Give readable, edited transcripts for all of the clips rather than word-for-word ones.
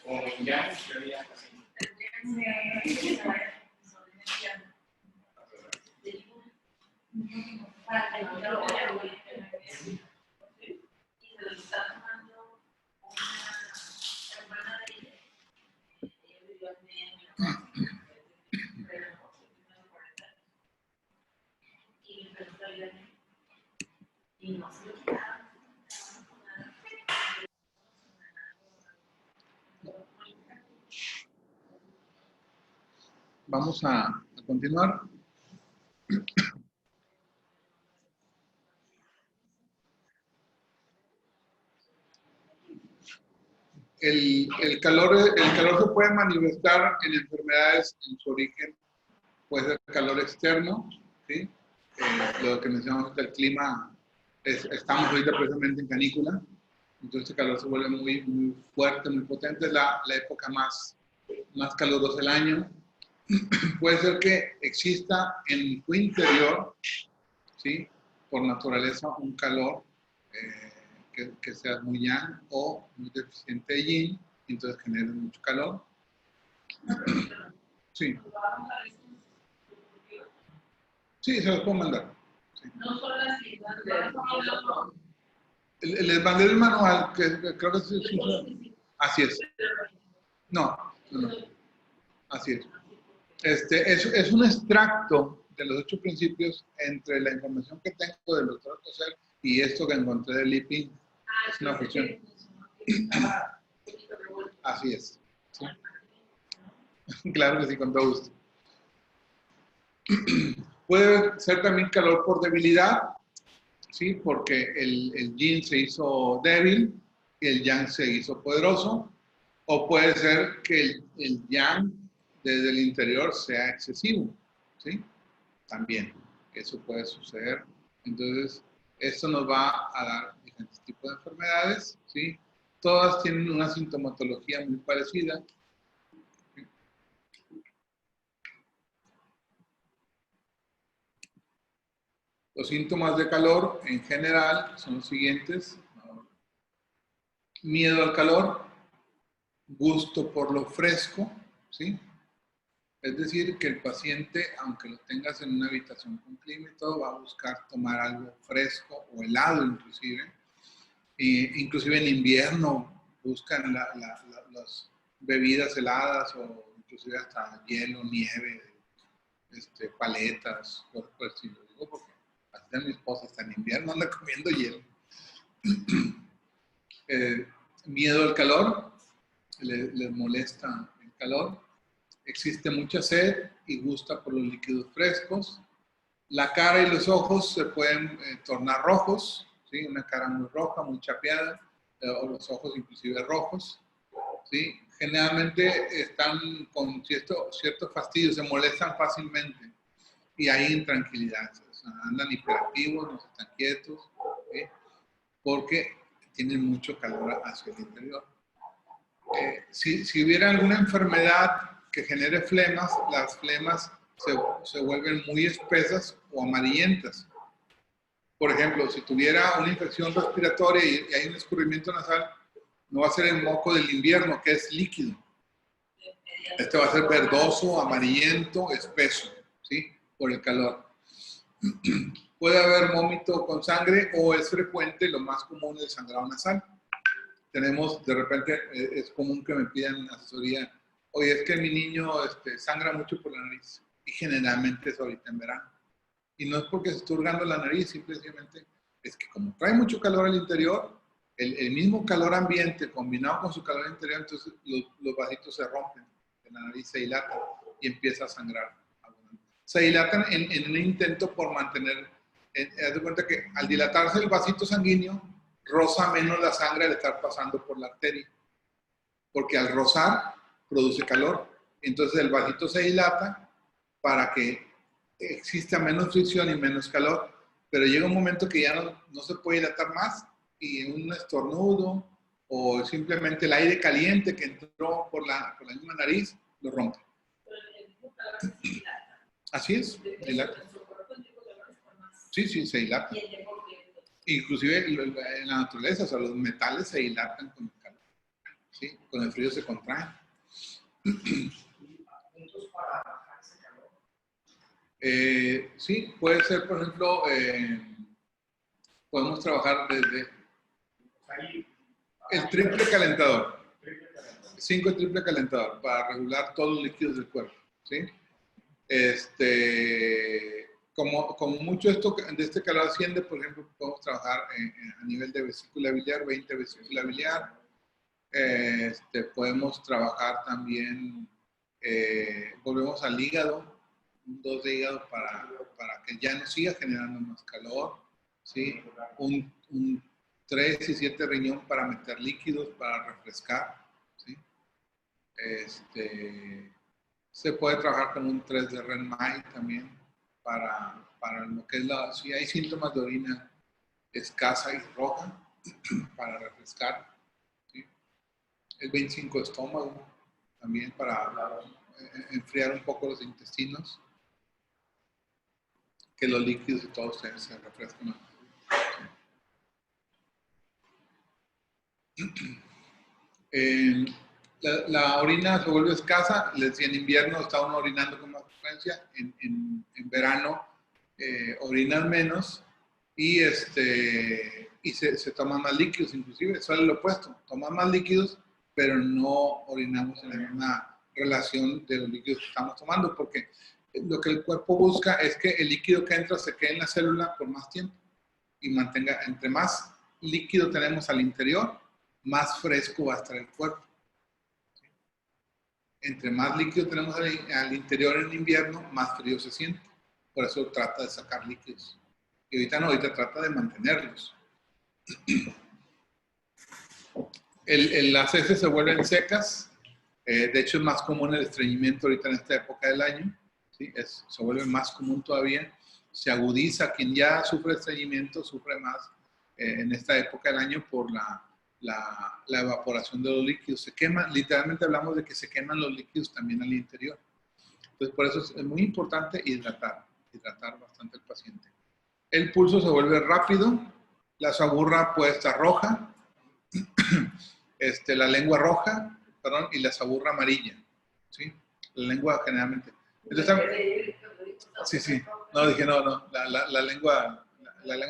O ya sería así. Vamos a continuar. El calor se puede manifestar en enfermedades en su origen. Puede ser calor externo, ¿sí? Lo que mencionamos del clima, estamos ahorita precisamente en canícula, entonces el calor se vuelve muy, muy fuerte, muy potente, es la época más calurosa del año. Puede ser que exista en tu interior, ¿sí? Por naturaleza, un calor que sea muy yang o muy deficiente de yin, entonces genera mucho calor. Sí. Sí, se los puedo mandar. Sí. No son las banderas. El bandero manual, que creo que sí. Así es. No. Así es. Es un extracto de los 8 principios entre la información que tengo del doctor Cosel y esto que encontré de Liping. Es una fusión. Así es. ¿Sí? Claro que sí, con todo gusto. Puede ser también calor por debilidad, ¿sí? Porque el yin se hizo débil y el yang se hizo poderoso. O puede ser que el yang desde el interior sea excesivo, ¿sí? También, eso puede suceder. Entonces, esto nos va a dar diferentes tipos de enfermedades, ¿sí? Todas tienen una sintomatología muy parecida. Los síntomas de calor en general son los siguientes: miedo al calor, gusto por lo fresco, ¿sí? Es decir, que el paciente, aunque lo tengas en una habitación con clima y todo, va a buscar tomar algo fresco o helado inclusive. Inclusive en invierno buscan las bebidas heladas o inclusive hasta hielo, nieve, paletas, por si lo digo porque hasta mi esposa está en invierno, anda comiendo hielo. Miedo al calor, les molesta el calor. Existe mucha sed y gusta por los líquidos frescos. La cara y los ojos se pueden tornar rojos, ¿sí? Una cara muy roja, muy chapeada, o los ojos inclusive rojos, ¿sí? Generalmente están con cierto fastidio, se molestan fácilmente y hay intranquilidad, o sea, andan hiperactivos, no están quietos, ¿sí? Porque tienen mucho calor hacia el interior. Si hubiera alguna enfermedad que genere flemas, las flemas se vuelven muy espesas o amarillentas. Por ejemplo, si tuviera una infección respiratoria y hay un escurrimiento nasal, no va a ser el moco del invierno, que es líquido. Este va a ser verdoso, amarillento, espeso, ¿sí? Por el calor. Puede haber vómito con sangre o es frecuente, lo más común, el sangrado nasal. Tenemos, de repente, es común que me pidan asesoría. Oye, es que mi niño sangra mucho por la nariz. Y generalmente es ahorita en verano. Y no es porque se esté hurgando la nariz, simplemente es que como trae mucho calor al interior, el mismo calor ambiente combinado con su calor interior, entonces los vasitos se rompen, la nariz se dilata y empieza a sangrar. Se dilatan en un intento por mantener, haz de cuenta que al dilatarse el vasito sanguíneo, roza menos la sangre al estar pasando por la arteria, porque al rozar produce calor, entonces el vasito se dilata para que exista menos fricción y menos calor, pero llega un momento que ya no se puede dilatar más y en un estornudo o simplemente el aire caliente que entró por la misma nariz lo rompe. Así es, dilata. Sí, se dilata. Inclusive en la naturaleza, o sea, los metales se dilatan con el calor. ¿sí? Con el frío se contraen. Puntos para bajar ese calor. Sí, puede ser, por ejemplo, podemos trabajar desde Ahí, el triple calentador. triple calentador. 5 triple calentador para regular todos los líquidos del cuerpo, ¿sí? Como mucho de este calor asciende, por ejemplo, podemos trabajar a nivel de vesícula biliar, 20 vesícula biliar. Podemos trabajar también, volvemos al hígado, un 2 de hígado para que ya no siga generando más calor, ¿sí? Un 3 y 7 riñón para meter líquidos, para refrescar, ¿sí? Se puede trabajar con un 3 de Ren-Mai también para lo que es si hay síntomas de orina escasa y roja, para refrescar, ¿sí? El 25 de estómago también para enfriar un poco los intestinos, que los líquidos y todo se refresquen. La orina se vuelve escasa, en invierno está uno orinando con más frecuencia, en verano orinan menos y se toman más líquidos, inclusive, eso es lo opuesto, toman más líquidos, pero no orinamos en la misma relación de los líquidos que estamos tomando, porque lo que el cuerpo busca es que el líquido que entra se quede en la célula por más tiempo y mantenga, entre más líquido tenemos al interior, más fresco va a estar el cuerpo. Entre más líquido tenemos al interior en invierno, más frío se siente. Por eso trata de sacar líquidos. Y ahorita no, ahorita trata de mantenerlos. Las heces se vuelven secas. De hecho, es más común el estreñimiento ahorita en esta época del año. ¿Sí? Se vuelve más común todavía. Se agudiza. Quien ya sufre estreñimiento sufre más en esta época del año por la evaporación de los líquidos. Se queman, literalmente hablamos de que se queman los líquidos también al interior. Entonces, por eso es muy importante hidratar bastante al paciente. El pulso se vuelve rápido, la saburra puede estar roja, la lengua roja, perdón, y la saburra amarilla, ¿sí? La lengua generalmente. Entonces, sí. No, dije no, la lengua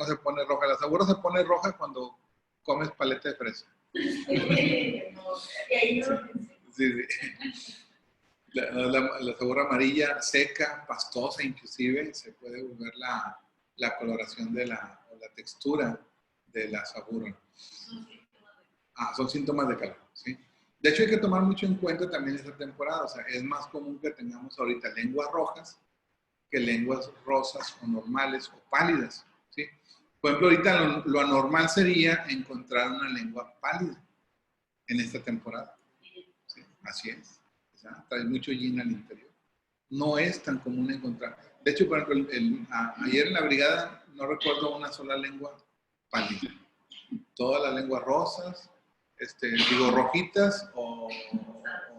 se pone roja. La saburra se pone roja cuando comes paleta de fresa. Sí. La saburra amarilla, seca, pastosa inclusive, se puede volver la coloración o la textura de la saburra. Son síntomas de calor, ¿sí? De hecho, hay que tomar mucho en cuenta también esta temporada. O sea, es más común que tengamos ahorita lenguas rojas que lenguas rosas o normales o pálidas, ¿sí? Por ejemplo, ahorita lo anormal sería encontrar una lengua pálida en esta temporada. ¿Sí? Así es. O sea, trae mucho yin al interior. No es tan común encontrar. De hecho, por ejemplo, ayer en la brigada no recuerdo una sola lengua pálida. Todas las lenguas rosas, rojitas o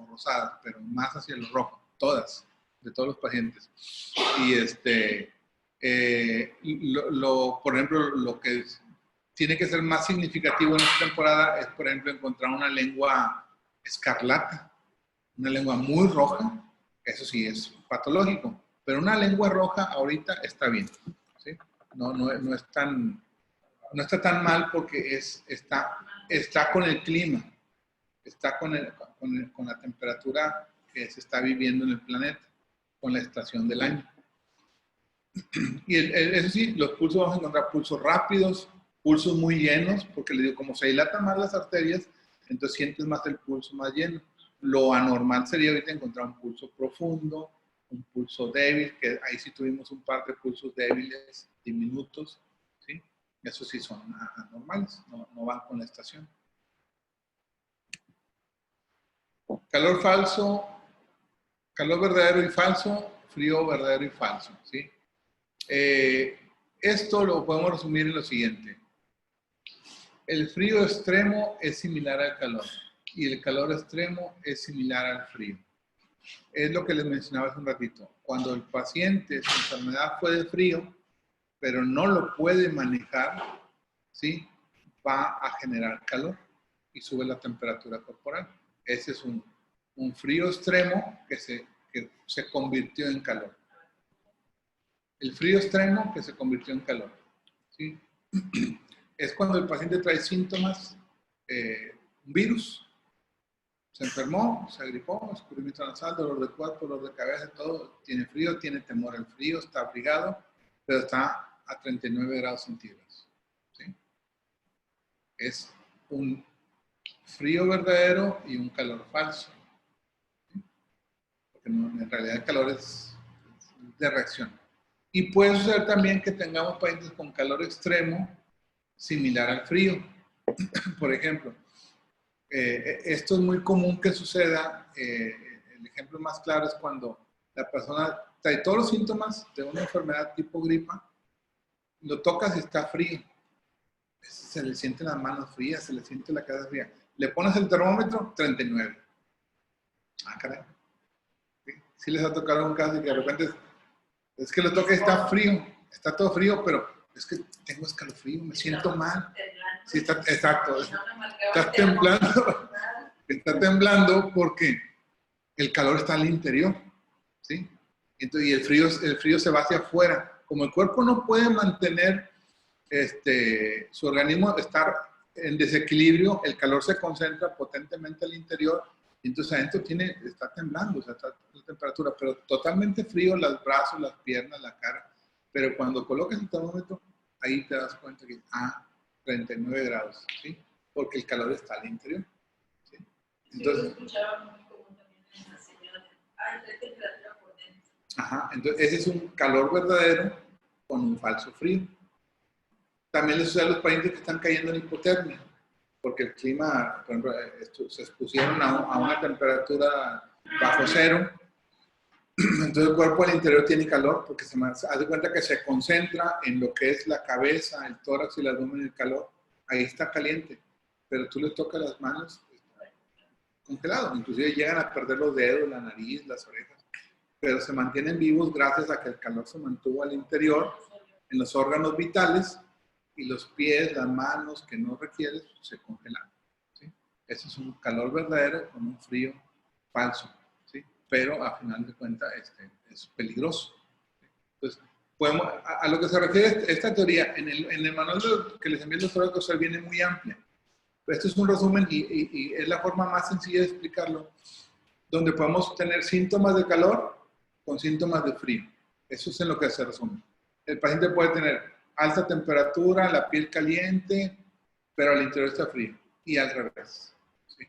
rosadas, pero más hacia lo rojo. Todas, de todos los pacientes. Y por ejemplo, lo que tiene que ser más significativo en esta temporada es, por ejemplo, encontrar una lengua escarlata, una lengua muy roja. Eso sí es patológico, pero una lengua roja ahorita está bien, ¿sí? No está tan mal porque está con el clima, está con la temperatura que se está viviendo en el planeta, con la estación del año. Y eso sí, los pulsos vamos a encontrar pulsos rápidos, pulsos muy llenos, porque le digo, como se dilatan más las arterias, entonces sientes más el pulso más lleno. Lo anormal sería ahorita encontrar un pulso profundo, un pulso débil, que ahí sí tuvimos un par de pulsos débiles, diminutos, ¿sí? Esos sí son anormales, no van con la estación. Calor falso, calor verdadero y falso, frío verdadero y falso, ¿sí? Esto lo podemos resumir en lo siguiente. El frío extremo es similar al calor y el calor extremo es similar al frío. Es lo que les mencionaba hace un ratito. Cuando el paciente, su enfermedad fue de frío, pero no lo puede manejar, ¿sí? Va a generar calor. y sube la temperatura corporal. Ese es un frío extremo que se convirtió en calor. El frío extremo que se convirtió en calor. ¿Sí? Es cuando el paciente trae síntomas, un virus, se enfermó, se agripó, escurrimiento nasal, dolor de cuerpo, dolor de cabeza, todo, tiene frío, tiene temor al frío, está abrigado, pero está a 39 grados centígrados. ¿Sí? Es un frío verdadero y un calor falso. ¿Sí? Porque en realidad el calor es de reacción. Y puede suceder también que tengamos pacientes con calor extremo similar al frío. Por ejemplo, esto es muy común que suceda. El ejemplo más claro es cuando la persona trae todos los síntomas de una enfermedad tipo gripa, lo tocas y está frío. Se le sienten las manos frías, se le siente la cabeza fría. Le pones el termómetro, 39. Ah, caray. Sí les ha tocado un caso y que de repente es que lo toca y está frío, está todo frío, pero es que tengo escalofrío, me siento mal. Sí, está, exacto. Está temblando. Está temblando porque el calor está al interior, ¿sí? Entonces, y el frío se va hacia afuera. Como el cuerpo no puede mantener su organismo estar en desequilibrio, el calor se concentra potentemente al interior, y entonces adentro está temblando, o sea, está la temperatura, pero totalmente frío, los brazos, las piernas, la cara. Pero cuando colocas el termómetro, ahí te das cuenta que, 39 grados, ¿sí? Porque el calor está al interior. ¿Sí? Entonces, sí, yo escuchaba muy común también en la señora, trae temperatura por dentro. Ajá, entonces ese es un calor verdadero con un falso frío. También les sucede a los pacientes que están cayendo en hipotermia, porque el clima, por ejemplo, se expusieron a una temperatura bajo cero, entonces el cuerpo al interior tiene calor, porque se hace cuenta que se concentra en lo que es la cabeza, el tórax y el abdomen, el calor, ahí está caliente, pero tú le tocas las manos, está congelado, inclusive llegan a perder los dedos, la nariz, las orejas, pero se mantienen vivos gracias a que el calor se mantuvo al interior, en los órganos vitales, y los pies, las manos que no requieres, se congelan. ¿Sí? Eso es un calor verdadero con un frío falso. ¿Sí? Pero a final de cuentas es peligroso. ¿Sí? Entonces, a lo que se refiere esta teoría, en el manual que les envié el doctor Cosel viene muy amplia. Pero esto es un resumen y es la forma más sencilla de explicarlo, donde podemos tener síntomas de calor con síntomas de frío. Eso es en lo que se resume. El paciente puede tener alta temperatura, la piel caliente, pero al interior está frío. Y al revés. ¿Sí?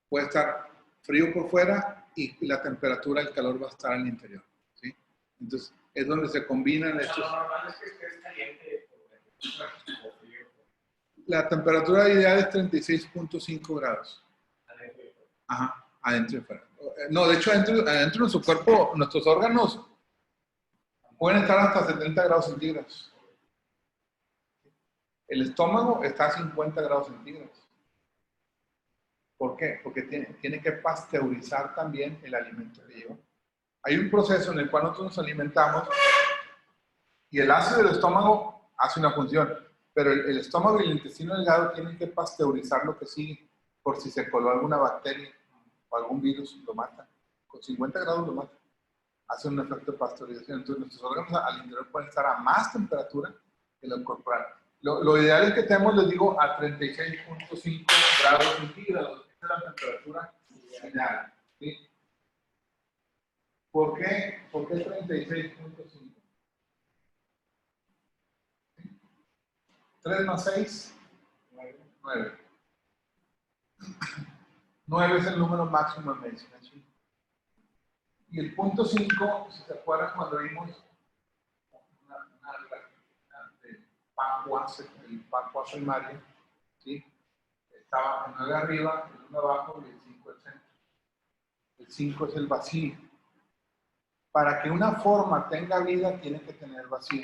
Puede estar frío por fuera y la temperatura, el calor va a estar al interior. ¿Sí? Entonces, es donde se combinan estos. Lo normal es que estés caliente o frío. La temperatura ideal es 36.5 grados. Ajá, adentro y fuera. No, de hecho, adentro de nuestro cuerpo, nuestros órganos pueden estar hasta 70 grados centígrados. El estómago está a 50 grados centígrados. ¿Por qué? Porque tiene que pasteurizar también el alimento que lleva. Hay un proceso en el cual nosotros nos alimentamos y el ácido del estómago hace una función, pero el estómago y el intestino delgado tienen que pasteurizar lo que sigue, por si se coló alguna bacteria o algún virus, lo mata. Con 50 grados lo mata. Hace un efecto de pasteurización. Entonces, nuestros órganos al interior pueden estar a más temperatura que lo corporal. Lo ideal es que estemos, les digo, a 36.5 grados centígrados. Esa es la temperatura ideal. ¿Sí? ¿Por qué 36.5? 3 más 6, 9. 9 es el número máximo en medicina china. Y el punto 5, si se acuerdan cuando vimos una de Papuas, el Papuas primario, ¿sí? Estaba el 9 arriba, el 1 abajo y el 5 al centro. El 5 es el vacío. Para que una forma tenga vida, tiene que tener vacío.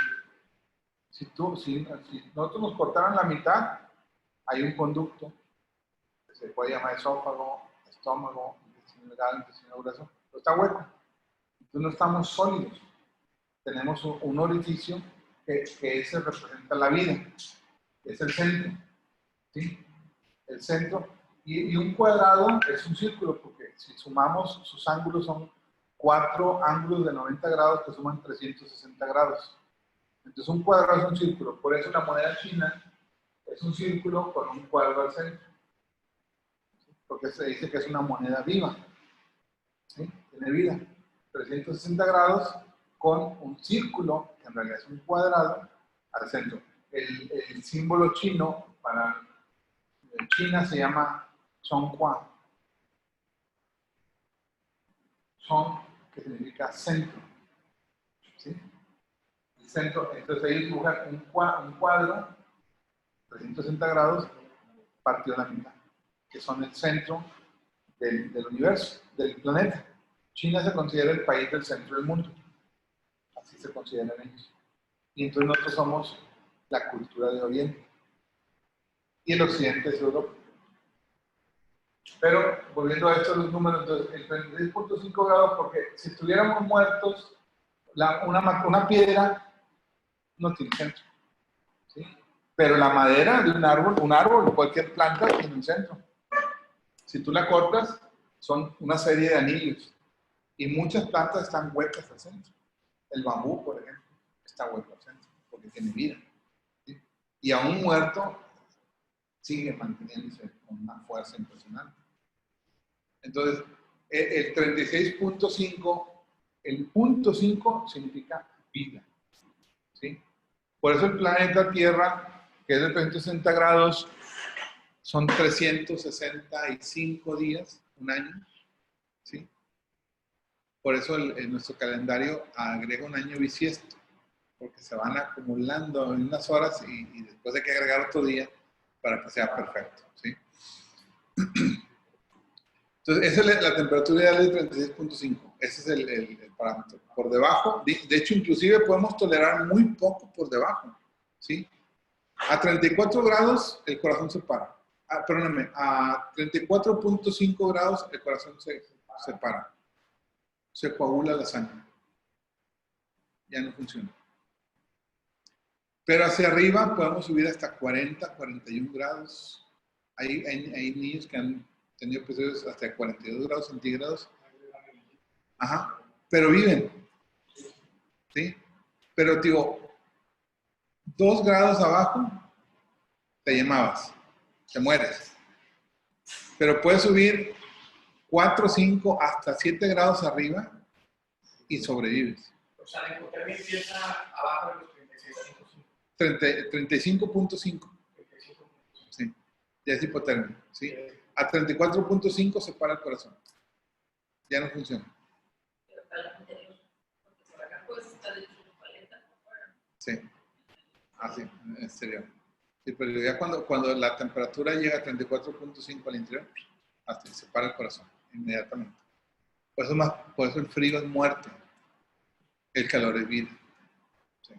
Si nosotros nos cortaran la mitad, hay un conducto que se puede llamar esófago, estómago, intestino delgado, intestino grueso, pero está hueco. Entonces no estamos sólidos. Tenemos un orificio que ese representa la vida, es el centro. ¿Sí? el centro. Y un cuadrado es un círculo, porque si sumamos, sus ángulos son 4 ángulos de 90 grados que suman 360 grados. Entonces un cuadrado es un círculo. Por eso la moneda china es un círculo con un cuadro al centro. Porque se dice que es una moneda viva. ¿Sí? Tiene vida. 360 grados con un círculo, que en realidad es un cuadrado, al centro. El símbolo chino para China se llama Chonghua. Chong, que significa centro. ¿Sí? El centro, entonces ahí dibujan un cuadro, 360 grados, partido a la mitad, que son el centro del universo, del planeta. China se considera el país del centro del mundo. Así se consideran ellos. Y entonces nosotros somos la cultura de Oriente. Y el Occidente es Europa. Pero, volviendo a estos los números, entonces, el 36.5 grados, porque si estuviéramos muertos, una piedra no tiene centro. ¿Sí? Pero la madera de un árbol, cualquier planta, tiene un centro. Si tú la cortas, son una serie de anillos. Y muchas plantas están huecas al centro. El bambú, por ejemplo, está hueco al centro, porque tiene vida. ¿Sí? Y aún muerto, sigue manteniéndose con una fuerza impresionante. Entonces, el 36.5, el punto 5 significa vida. ¿Sí? Por eso el planeta Tierra, que es de 360 grados, son 365 días, un año. ¿Sí? Por eso nuestro calendario agrega un año bisiesto, porque se van acumulando en unas horas y después hay que agregar otro día para que sea perfecto. ¿Sí? Entonces, esa es la temperatura ideal de 36.5. Ese es el parámetro. Por debajo, de hecho, inclusive podemos tolerar muy poco por debajo. ¿Sí? A 34 grados, el corazón se para. Perdóname, a 34.5 grados, el corazón se para. Se coagula la sangre. Ya no funciona. Pero hacia arriba podemos subir hasta 40, 41 grados. Hay niños que han tenido episodios hasta 42 grados centígrados. Ajá, pero viven. ¿Sí? Pero, digo, 2 grados abajo, te llamabas, te mueres. Pero puedes subir 4, 5, hasta 7 grados arriba y sobrevives. O sea, la hipotermia empieza abajo de los 35.5. Sí, ya es hipotermia. ¿Sí? A 34.5 se para el corazón. Ya no funciona. Pero para la anterior, porque por acá puedes estar dentro de 40. Sí. Así, en exterior. Sí, pero ya cuando la temperatura llega a 34.5 al interior, hasta se para el corazón, inmediatamente. Por eso el frío es muerte. El calor es vida. Sí.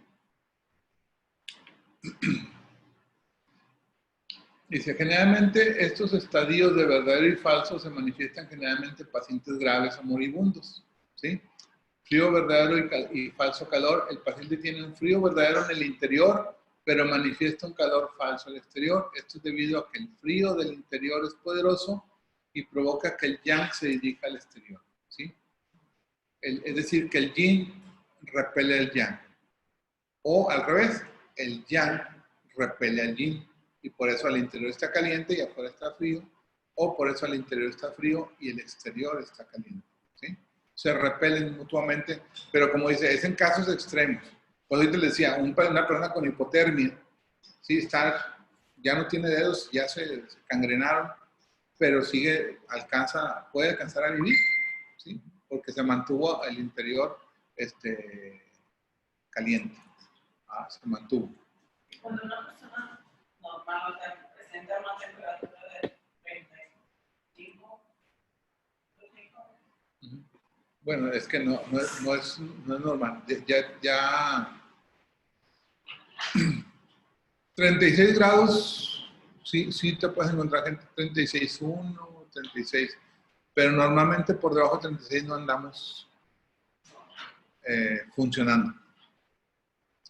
Dice, generalmente estos estadios de verdadero y falso se manifiestan generalmente en pacientes graves o moribundos. ¿Sí? Frío verdadero y falso calor. El paciente tiene un frío verdadero en el interior, pero manifiesta un calor falso al exterior. Esto es debido a que el frío del interior es poderoso y provoca que el yang se dirija al exterior. ¿Sí? Es decir, que el yin repele el yang. O al revés, el yang repele al yin. Y por eso al interior está caliente y afuera está frío. O por eso al interior está frío y el exterior está caliente. ¿Sí? Se repelen mutuamente. Pero como dice, es en casos extremos. Pues ahorita les decía, una persona con hipotermia, ¿sí? Ya no tiene dedos, ya se cangrenaron, pero puede alcanzar a vivir. ¿Sí? Porque se mantuvo el interior caliente. Se mantuvo. Cuando una persona normal, o sea, presenta una temperatura de 35. Bueno, es que no es normal. Ya 36 grados, sí te puedes encontrar gente 36.1, 36, pero normalmente por debajo de 36 no andamos funcionando.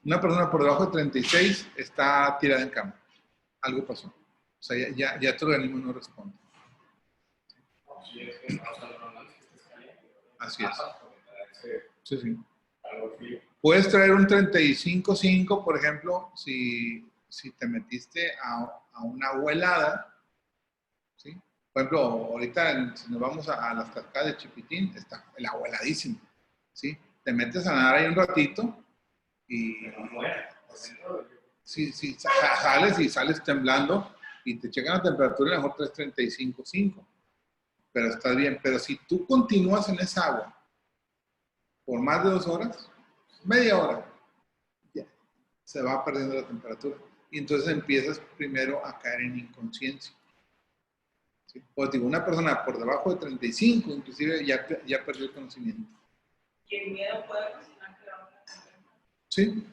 Una persona por debajo de 36 está tirada en cama. Algo pasó. O sea, ya tu organismo no responde. No, si es que no, o sea, lo normal es que estés caliente. Así es. Ese Sí, sí. calor frío. Puedes traer un 35.5, por ejemplo, si te metiste a una agua helada, ¿sí? Por ejemplo, ahorita si nos vamos a las cascadas de Chipitín, está el agua heladísima, ¿sí? Te metes a nadar ahí un ratito y Pero no muere. Por dentro, si sales y sales temblando y te checan la temperatura, a lo mejor 35.5, pero estás bien. Pero si tú continúas en esa agua por más de 2 horas, media hora, ya se va perdiendo la temperatura. Y entonces empiezas primero a caer en inconsciencia. ¿Sí? Pues digo, una persona por debajo de 35, inclusive ya perdió el conocimiento. Y el miedo puede ocasionar que la otra persona. ¿Sí?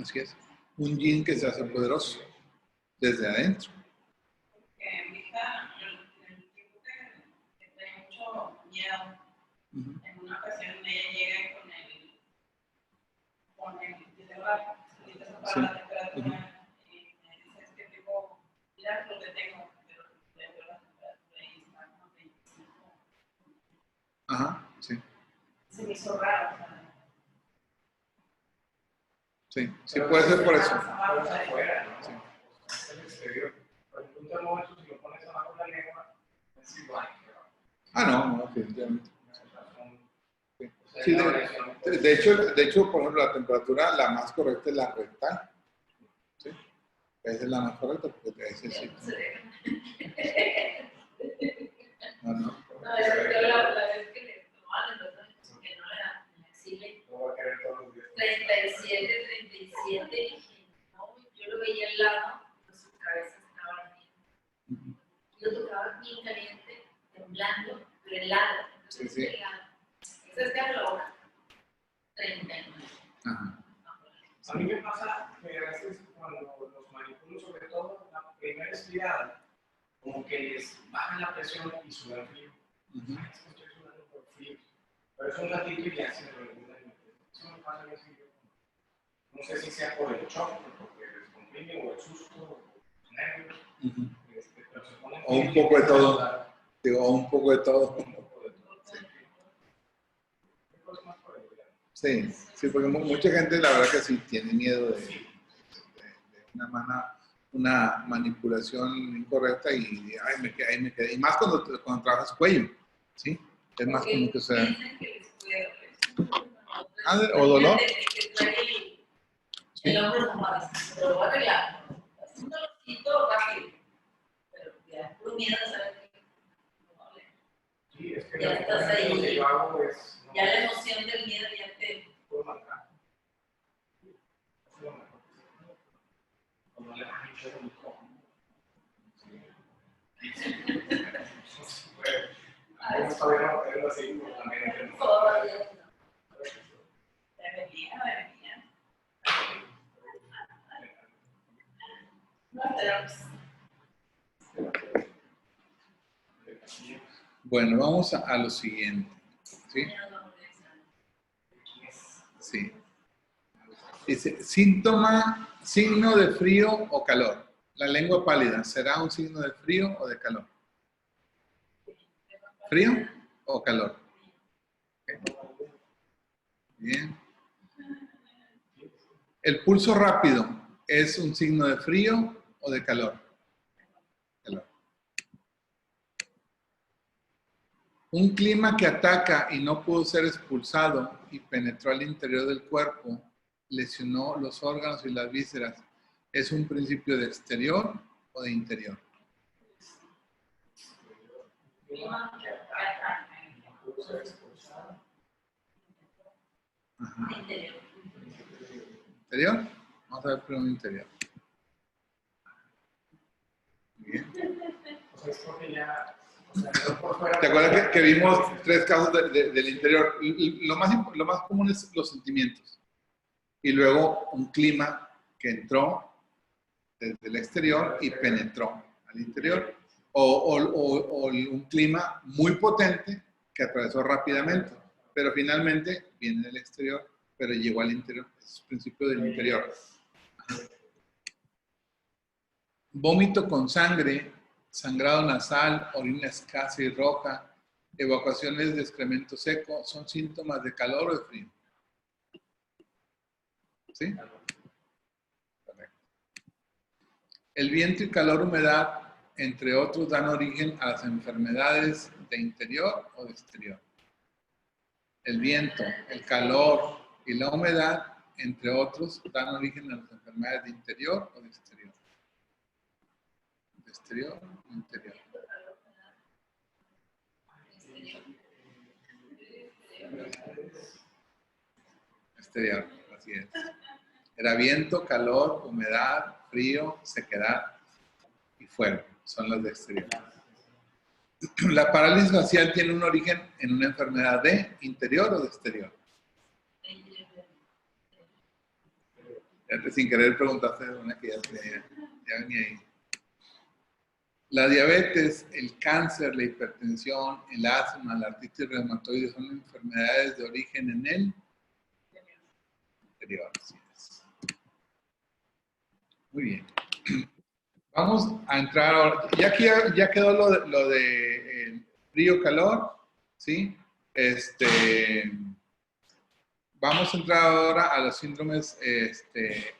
Así es. Un yin que se hace poderoso desde adentro. En mi hija, en el tiempo que tenía mucho miedo, Uh-huh. en una ocasión ella llega con el celular, para Sí. la temperatura, y me dice, es que tipo, mira lo que tengo, pero le veo la temperatura y está como 25. Ajá, sí. Se me hizo raro, o sea, Sí, puede ser por eso. pero es afuera, ¿no? Sí. Es el exterior. Por ejemplo, un termómetro, si lo pones abajo de la lengua, es igual. No, definitivamente. Sí, Sí, de hecho, por ejemplo, la temperatura, la más correcta es la rectal. ¿Sí? Esa es la más correcta porque ese sí. No. No, es que la vez que le tomaban el otro, que no era en la exile, no va a querer todos los días. 37, y dije, no, yo lo veía al lado, pero su cabeza estaba ardiendo. Yo tocaba bien caliente, temblando, pero helado. Entonces, Sí. helado. Esa es que la hora. 39. Ajá. A mí me pasa que a veces cuando los manipulo, sobre todo la primera estirada, como que les bajan la presión y sudan frío. Uh-huh. Ay, es que estoy sudando por frío. Pero es un ratito y ya se me olvida. Eso me pasa a mí así. No sé si sea por el shock, porque descomprime, o el susto, o los nervios. Uh-huh. Pero se ponen O un poco de todo. Digo, un poco de todo. Un poco de todo. ¿Qué cosa más por el día? Sí, porque mucha gente la verdad que sí tiene miedo de una manipulación incorrecta y ay, me quedé. Y más cuando trabajas cuello, ¿sí? Es más como que sea. Piensan que les puede doler. ¿O dolor? Que trae el hombro mojado, pero lo voy a arreglar. Es un dolorcito rápido, pero ya puro miedo a saber que no va a doler. Sí, es que Ya estás ahí. lo que yo hago es. Ya la emoción del miedo ya te... Puedo marcar. Es lo mejor. Cuando le bajan mucho el micrófono. Vamos a ver algo así por la mente. Todavía debería. No tenemos. Bueno, vamos a lo siguiente. ¿Sí? Sí. Dice, signo de frío o calor. La lengua pálida, ¿será un signo de frío o de calor? ¿Frío o calor? Okay. Bien. ¿El pulso rápido es un signo de frío o de calor? Calor. Un clima que ataca y no pudo ser expulsado y penetró al interior del cuerpo, lesionó los órganos y las vísceras, ¿es un principio de exterior o de interior? Ajá. ¿Interior? Vamos a ver primero interior. Bien. O sea, es porque ya. O sea, no por fuera. ¿Te acuerdas que vimos 3 casos del interior? Lo más común es los sentimientos. Y luego un clima que entró desde el exterior y penetró al interior. O un clima muy potente que atravesó rápidamente. Pero finalmente viene del exterior, pero llegó al interior. Es el principio del interior. vómito con sangre, sangrado nasal, orina escasa y roja, evacuaciones de excremento seco, ¿son síntomas de calor o de frío? ¿Sí? Correcto. El viento y calor, humedad, entre otros, dan origen a las enfermedades de interior o de exterior. El viento, el calor y la humedad, entre otros, dan origen a las enfermedades de interior o de exterior. De exterior o interior. Exterior, así es. Era viento, calor, humedad, frío, sequedad y fuego. Son las de exterior. La parálisis facial tiene un origen en una enfermedad de interior o de exterior. Sin querer preguntaste una que ya venía ahí. La diabetes, el cáncer, la hipertensión, el asma, la artritis reumatoide son enfermedades de origen en el interior. Así es. Muy bien. Vamos a entrar ahora. Ya quedó lo de frío-calor, ¿sí? Vamos a entrar ahora a los síndromes. Este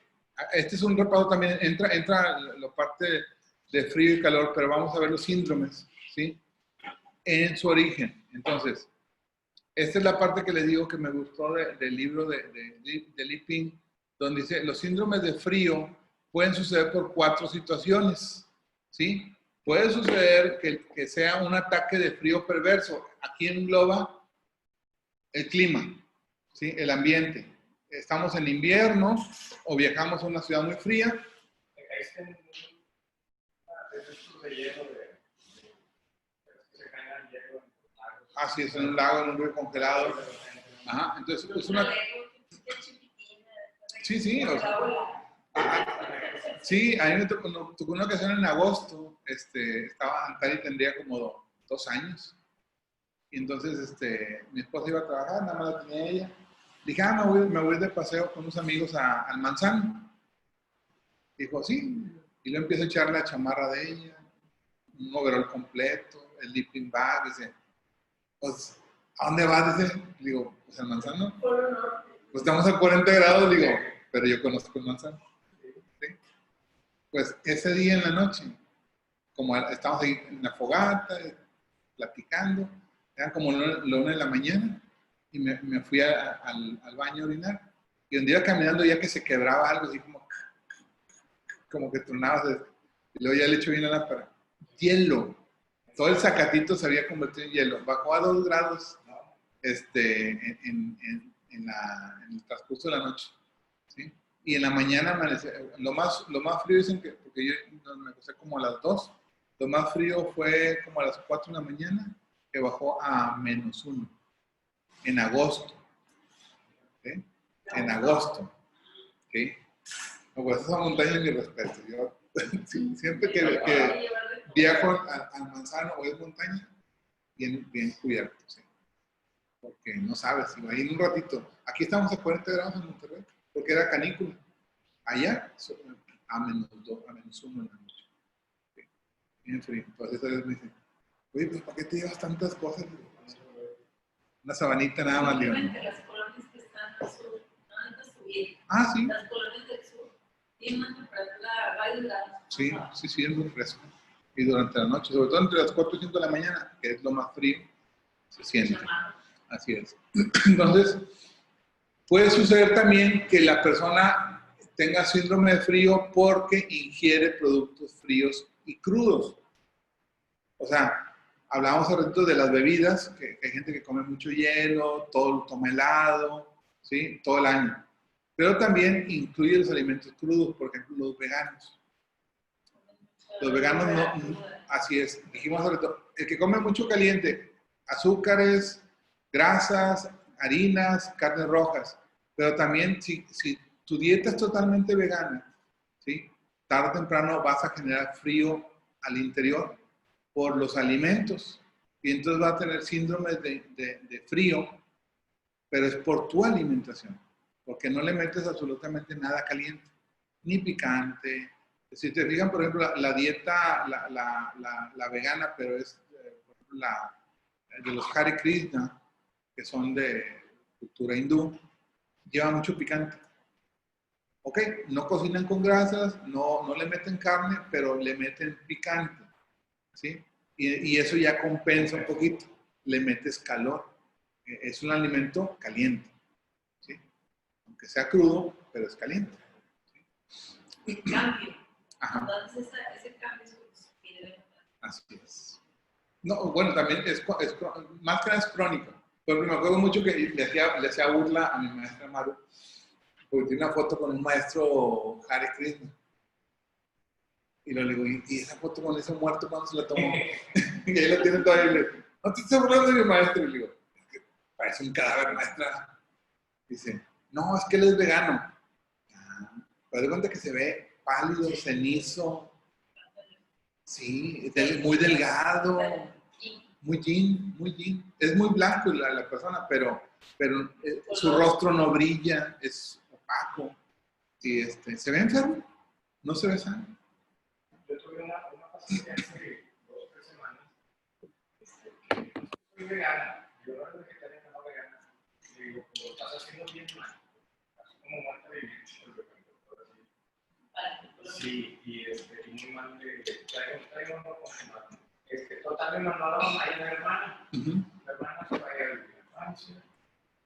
es un repaso también. Entra la parte de frío y calor, pero vamos a ver los síndromes, ¿sí? En su origen. Entonces, esta es la parte que les digo que me gustó del libro de Lipin, donde dice, los síndromes de frío pueden suceder por 4 situaciones, ¿sí? Puede suceder que sea un ataque de frío perverso. Aquí engloba el clima, ¿sí? El ambiente. Estamos en invierno o viajamos a una ciudad muy fría. Te caíste en de hielo que se caen al hielo en los lagos. Ah, sí, es en un lago, en un río congelado. Ajá, entonces es una... Sí, sí. O sea, sí, a mí me tocó una ocasión en agosto. Estaba Antari, tendría como 2 años. Y entonces mi esposa iba a trabajar, nada más la tenía ella. Dije, me voy de paseo con unos amigos al Manzano. Dijo, sí. Y le empiezo a echar la chamarra de ella, un overol completo, el sleeping bag. Dice, pues, ¿a dónde vas? Dice, digo, pues al Manzano. Pues estamos a 40 grados, digo, pero yo conozco el Manzano. ¿Sí? Pues ese día en la noche, como estábamos ahí en la fogata, platicando, eran como la 1 de la mañana, y me fui al baño a orinar. Y un día caminando, ya que se quebraba algo, así como que tronaba, y luego ya le echo bien a la lámpara. Hielo. Todo el zacatito se había convertido en hielo. Bajó a 2 grados en el transcurso de la noche. ¿Sí? Y en la mañana amanece. Lo más frío dicen que, porque yo me acosté como a las 2, lo más frío fue como a las 4 de la mañana, que bajó a -1 en agosto. ¿Sí? En agosto. ¿Sí? No, pues esa montaña es mi respeto. Yo siempre que viajo al Manzano o es montaña, bien cubierto, ¿sí? Porque no sabes, si va a ir un ratito. Aquí estamos a 40 grados en Monterrey, porque era canícula. Allá, a -2, a -1 en la noche. ¿Sí? Bien frío. Entonces, a veces me dicen, oye, pues ¿para qué te llevas tantas cosas? Una sabanita nada más, digo. Las colonias que están al sur, no van a subir. Ah, sí. Las colonias del sur tienen una temperatura varios grados. Sí, es muy fresco. Y durante la noche, sobre todo entre las 4 y 5 de la mañana, que es lo más frío, se siente. Así es. Entonces, puede suceder también que la persona tenga síndrome de frío porque ingiere productos fríos y crudos. O sea, hablábamos hace ratito de las bebidas, que hay gente que come mucho hielo, todo toma helado, ¿sí? Todo el año. Pero también incluye los alimentos crudos, por ejemplo, los veganos. Los veganos no, así es. Dijimos hace ratito, el que come mucho caliente, azúcares, grasas, harinas, carnes rojas. Pero también si tu dieta es totalmente vegana, ¿sí? Tarde o temprano vas a generar frío al interior por los alimentos. Y entonces va a tener síndrome de frío, pero es por tu alimentación. Porque no le metes absolutamente nada caliente. Ni picante, Si te fijan, por ejemplo, la dieta, la vegana, pero es, por ejemplo, de los Hare Krishna, que son de cultura hindú, lleva mucho picante. Ok, no cocinan con grasas, no le meten carne, pero le meten picante, ¿sí? Y eso ya compensa un poquito, le metes calor. Es un alimento caliente, ¿sí? Aunque sea crudo, pero es caliente. El cambio. Ajá. Entonces, ese cambio es lo que se quiere. Así es. No, bueno, también más que nada es crónico. Porque me acuerdo mucho que le hacía burla a mi maestra Maru, porque tiene una foto con un maestro Hare Krishna. Y le digo, ¿y esa foto con ese muerto cuándo se la tomó? Y ahí lo tiene todavía. Y le digo, no te estoy burlando de mi maestro. Y le digo, parece un cadáver, maestra. Dice, no, es que él es vegano. Pero de cuenta que se ve pálido, cenizo. Sí, muy delgado. Muy yin, muy yin. Es muy blanco la persona, pero su rostro no brilla, es opaco. Y se ve enfermo, no se ve sano. Yo tuve una paciente hace 2 o 3 semanas. Soy vegana, yo no soy vegetariana, no vegana. Le digo, lo estás haciendo bien mal. Así como muerta de bicho. Sí, y muy mal de traigo un poco más. Total, me mandaron a mi hermana. Mi hermana se va a ir a la infancia.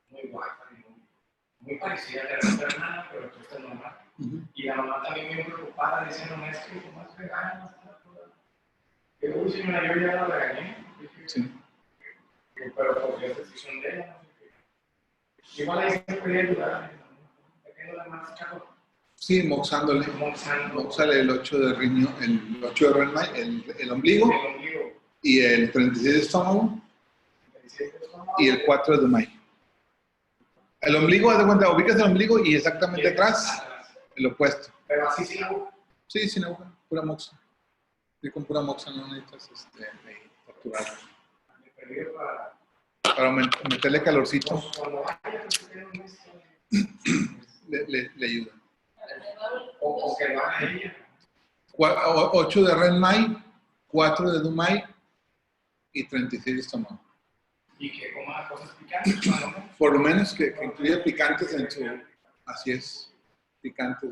Muy guapa, muy parecida a la hermana, pero tú estás normal. Y la mamá también muy preocupada, diciendo, maestro, ¿cómo es vegana? Que uy, señora, yo ya la regañé. Sí. Pero por Dios, decisión de ella. Igual ahí se podía ayudar. Teniendo la mano chaco. Sí, moxándole. Moxale el 8 de riñón, el 8 de Renmai, el ombligo. El ombligo. Y el 36 de estómago. Y el 4 de Dumai. El ombligo, haz de cuenta, ubicas el ombligo y exactamente atrás, el opuesto. Pero así sin aguja. Sí, sin aguja, pura moxa. Y con pura moxa no necesitas torturar. Para meterle calorcito, le ayuda. O que lo haga ella. 8 de Renmai, 4 de Dumai y 36 de estómago. Y que coma cosas picantes, ¿no? Por lo menos que incluya picantes en su... Así es, picantes.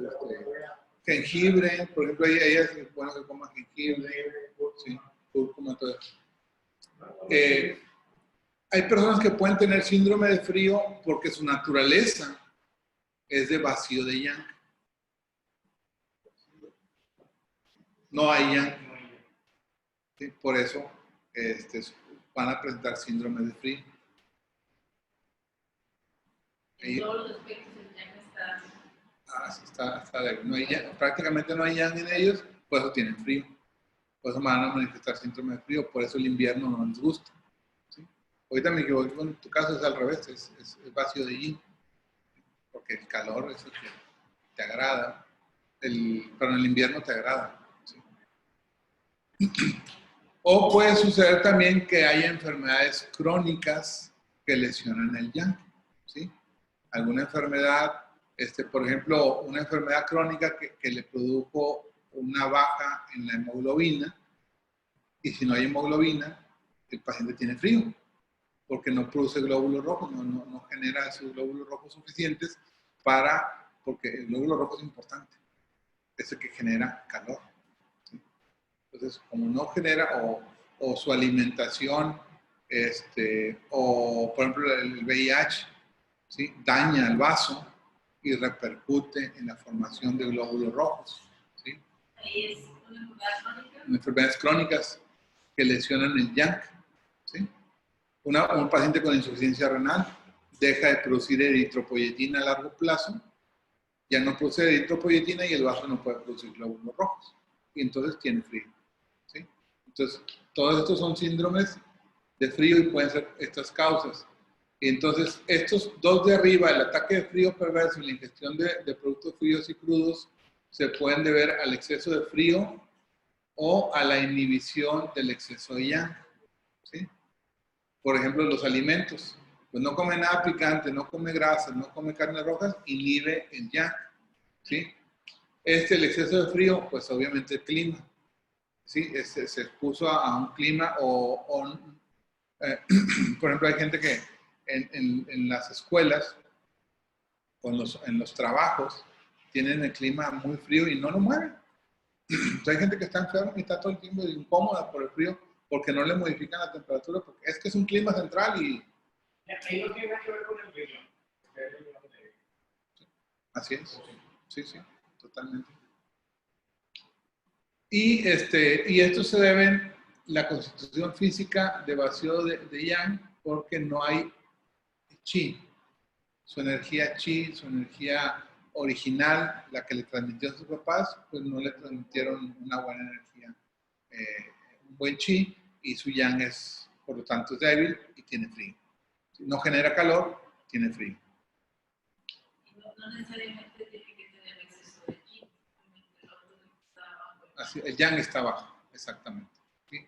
Jengibre, por ejemplo, ella es bueno que coma jengibre, sí, cúrcuma, todo eso. Hay personas que pueden tener síndrome de frío porque su naturaleza es de vacío de yang. No hay yang. Sí, por eso van a presentar síndrome de frío. En todos los aspectos el yang está... No hay yang, prácticamente no hay yang en ellos, por eso tienen frío. Por eso van a manifestar síndrome de frío, por eso el invierno no les gusta. ¿Sí? Ahorita me equivoqué, en tu caso es al revés, es vacío de yin. Porque el calor es el que te agrada, pero en el invierno te agrada. ¿Sí? O puede suceder también que haya enfermedades crónicas que lesionan el yang. ¿Sí? Alguna enfermedad, por ejemplo, una enfermedad crónica que le produjo una baja en la hemoglobina, y si no hay hemoglobina, el paciente tiene frío, porque no produce glóbulos rojos, no genera esos glóbulos rojos suficientes porque el glóbulo rojo es importante, es el que genera calor. ¿Sí? Entonces, como no genera, o su alimentación, o por ejemplo el VIH, ¿sí? Daña el vaso y repercute en la formación de glóbulos rojos. ¿Sí? Ahí es una enfermedad crónica. Enfermedades crónicas que lesionan el yang. ¿Sí? Un paciente con insuficiencia renal deja de producir eritropoyetina a largo plazo, ya no produce eritropoyetina y el vaso no puede producir glóbulos rojos. Y entonces tiene frío. ¿Sí? Entonces, todos estos son síndromes de frío y pueden ser estas causas. Y entonces, estos dos de arriba, el ataque de frío perverso y la ingestión de productos fríos y crudos, se pueden deber al exceso de frío o a la inhibición del exceso de yang. ¿Sí? Por ejemplo, los alimentos. Pues no come nada picante, no come grasas, no come carnes rojas, inhibe el yang. ¿Sí? El exceso de frío, pues obviamente el clima. ¿Sí? Se expuso a un clima por ejemplo, hay gente que en las escuelas o en los trabajos tienen el clima muy frío y no lo mueven. Hay gente que está enferma y está todo el tiempo incómoda por el frío porque no le modifican la temperatura, porque es que es un clima central y... Ahí no tiene que ver con el riñón. Así es. Sí, sí, totalmente. Y esto se debe a la constitución física de vacío de Yang, porque no hay chi. Su energía chi, su energía original, la que le transmitió a sus papás, pues no le transmitieron una buena energía, un buen chi, y su Yang es, por lo tanto, es débil y tiene frío. Si no genera calor, tiene frío. No necesariamente tiene que tener exceso de chi. Así, el Yang está bajo, exactamente. ¿Sí?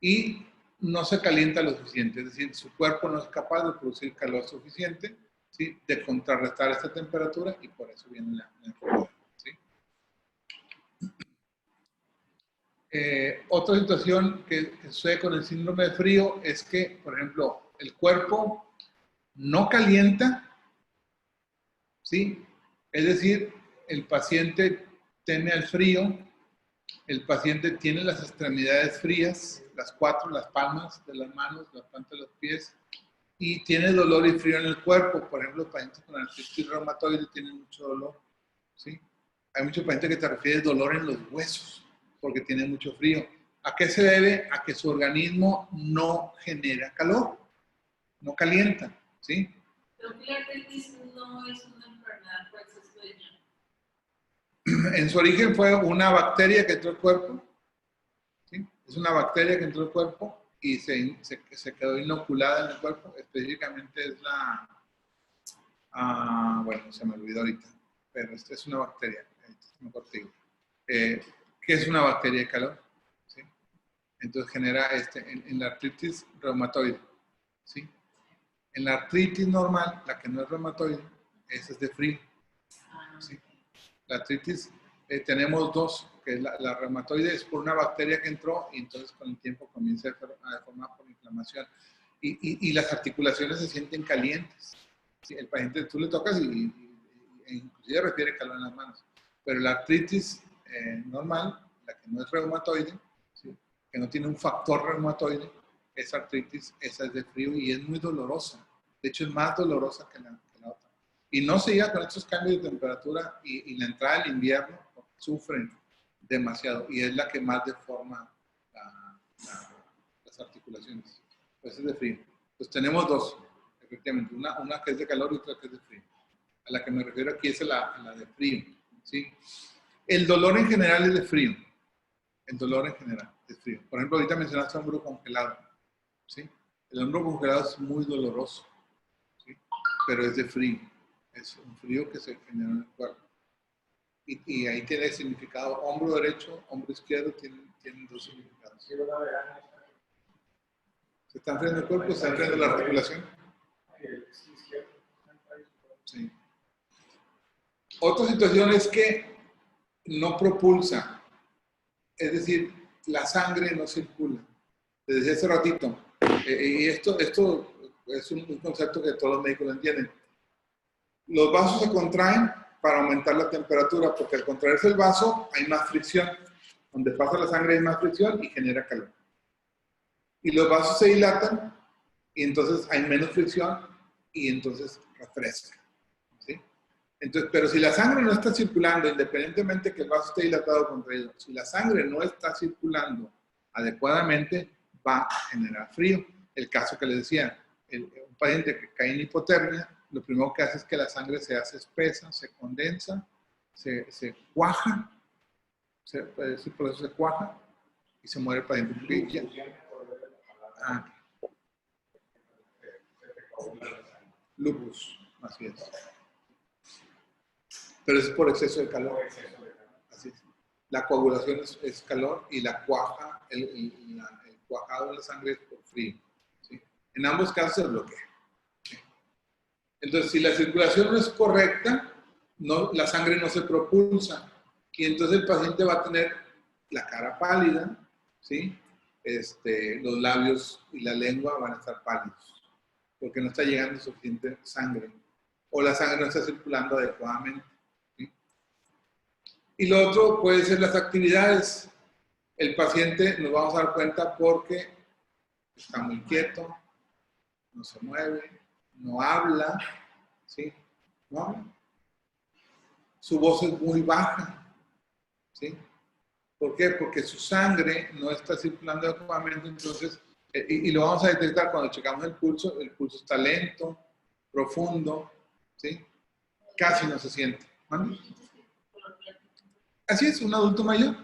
Y no se calienta lo suficiente, es decir, su cuerpo no es capaz de producir calor suficiente, ¿sí? De contrarrestar esta temperatura, y por eso viene la enfermedad. ¿Sí? Otra situación que sucede con el síndrome de frío es que, por ejemplo, el cuerpo no calienta, ¿sí? Es decir, el paciente teme al frío, el paciente tiene las extremidades frías, las 4, las palmas de las manos, las plantas de los pies, y tiene dolor y frío en el cuerpo. Por ejemplo, los pacientes con artritis reumatoide tienen mucho dolor, ¿sí? Hay muchos pacientes que te refieren dolor en los huesos porque tienen mucho frío. ¿A qué se debe? A que su organismo no genera calor, no calienta, ¿sí? Pero que la artritis no es una enfermedad por exceso de Yang. En su origen fue una bacteria que entró al cuerpo, ¿sí? Es una bacteria que entró al cuerpo y se quedó inoculada en el cuerpo. Específicamente es bueno, se me olvidó ahorita, pero esta es una bacteria, mejor te digo. ¿Qué es una bacteria de calor? ¿Sí? Entonces genera en la artritis reumatoide, ¿sí? En la artritis normal, la que no es reumatoide, esa es de frío, ¿sí? La artritis, tenemos dos, que es la reumatoide es por una bacteria que entró y entonces con el tiempo comienza a deformar por inflamación. Y las articulaciones se sienten calientes. ¿Sí? El paciente, tú le tocas e inclusive refiere calor en las manos. Pero la artritis normal, la que no es reumatoide, ¿sí? Que no tiene un factor reumatoide, esa artritis, esa es de frío y es muy dolorosa. De hecho, es más dolorosa que la otra. Y no se llega con estos cambios de temperatura y la entrada del invierno, porque sufren demasiado y es la que más deforma las articulaciones. Pues es de frío. Pues tenemos dos, efectivamente, una que es de calor y otra que es de frío. A la que me refiero aquí es la de frío, ¿sí? El dolor en general es de frío. El dolor en general es frío. Por ejemplo, ahorita mencionaste hombro congelado, ¿sí? El hombro congelado es muy doloroso, ¿sí? Pero es de frío. Es un frío que se genera en el cuerpo. Y ahí tiene el significado. Hombro derecho, hombro izquierdo tienen dos significados. ¿Se está enfriando el cuerpo? ¿Se está enfriando la articulación? Sí. Otra situación es que no propulsa. Es decir, la sangre no circula. Les decía hace ratito. Y esto es un concepto que todos los médicos lo entienden. Los vasos se contraen para aumentar la temperatura, porque al contraerse el vaso hay más fricción. Donde pasa la sangre hay más fricción y genera calor. Y los vasos se dilatan y entonces hay menos fricción y entonces refresca. ¿Sí? Entonces, pero si la sangre no está circulando, independientemente que el vaso esté dilatado o contraído, si la sangre no está circulando adecuadamente, va a generar frío. El caso que les decía, un paciente que cae en hipotermia, lo primero que hace es que la sangre se hace espesa, se condensa, se cuaja, ese proceso se cuaja y se muere el paciente. Lupus, así es. Pero es por exceso de calor. Así es. La coagulación es calor y la cuaja, el cuajado de la sangre es por frío. ¿Sí? En ambos casos se bloquea. ¿Sí? Entonces, si la circulación no es correcta, la sangre no se propulsa. Y entonces el paciente va a tener la cara pálida, ¿sí? Los labios y la lengua van a estar pálidos, porque no está llegando suficiente sangre, o la sangre no está circulando adecuadamente, ¿sí? Y lo otro puede ser las actividades. El paciente nos vamos a dar cuenta porque está muy quieto, no se mueve, no habla, ¿sí? No habla. Su voz es muy baja, ¿sí? ¿Por qué? Porque su sangre no está circulando adecuadamente, entonces, y lo vamos a detectar cuando checamos el pulso está lento, profundo, ¿sí? Casi no se siente. ¿Vale? Así es, un adulto mayor.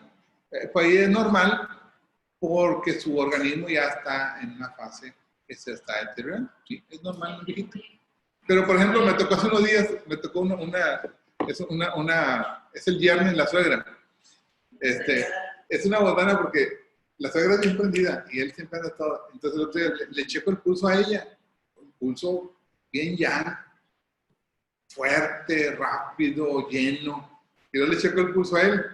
Pues ahí es normal porque su organismo ya está en una fase que se está deteriorando. Sí, es normal, viejito. Pero, por ejemplo, me tocó hace unos días, me tocó es el viernes la suegra. Es una botana porque la suegra es bien prendida y él siempre anda todo. Entonces el otro día le checo el pulso a ella. Un pulso bien llano, fuerte, rápido, lleno. Y yo le checo el pulso a él.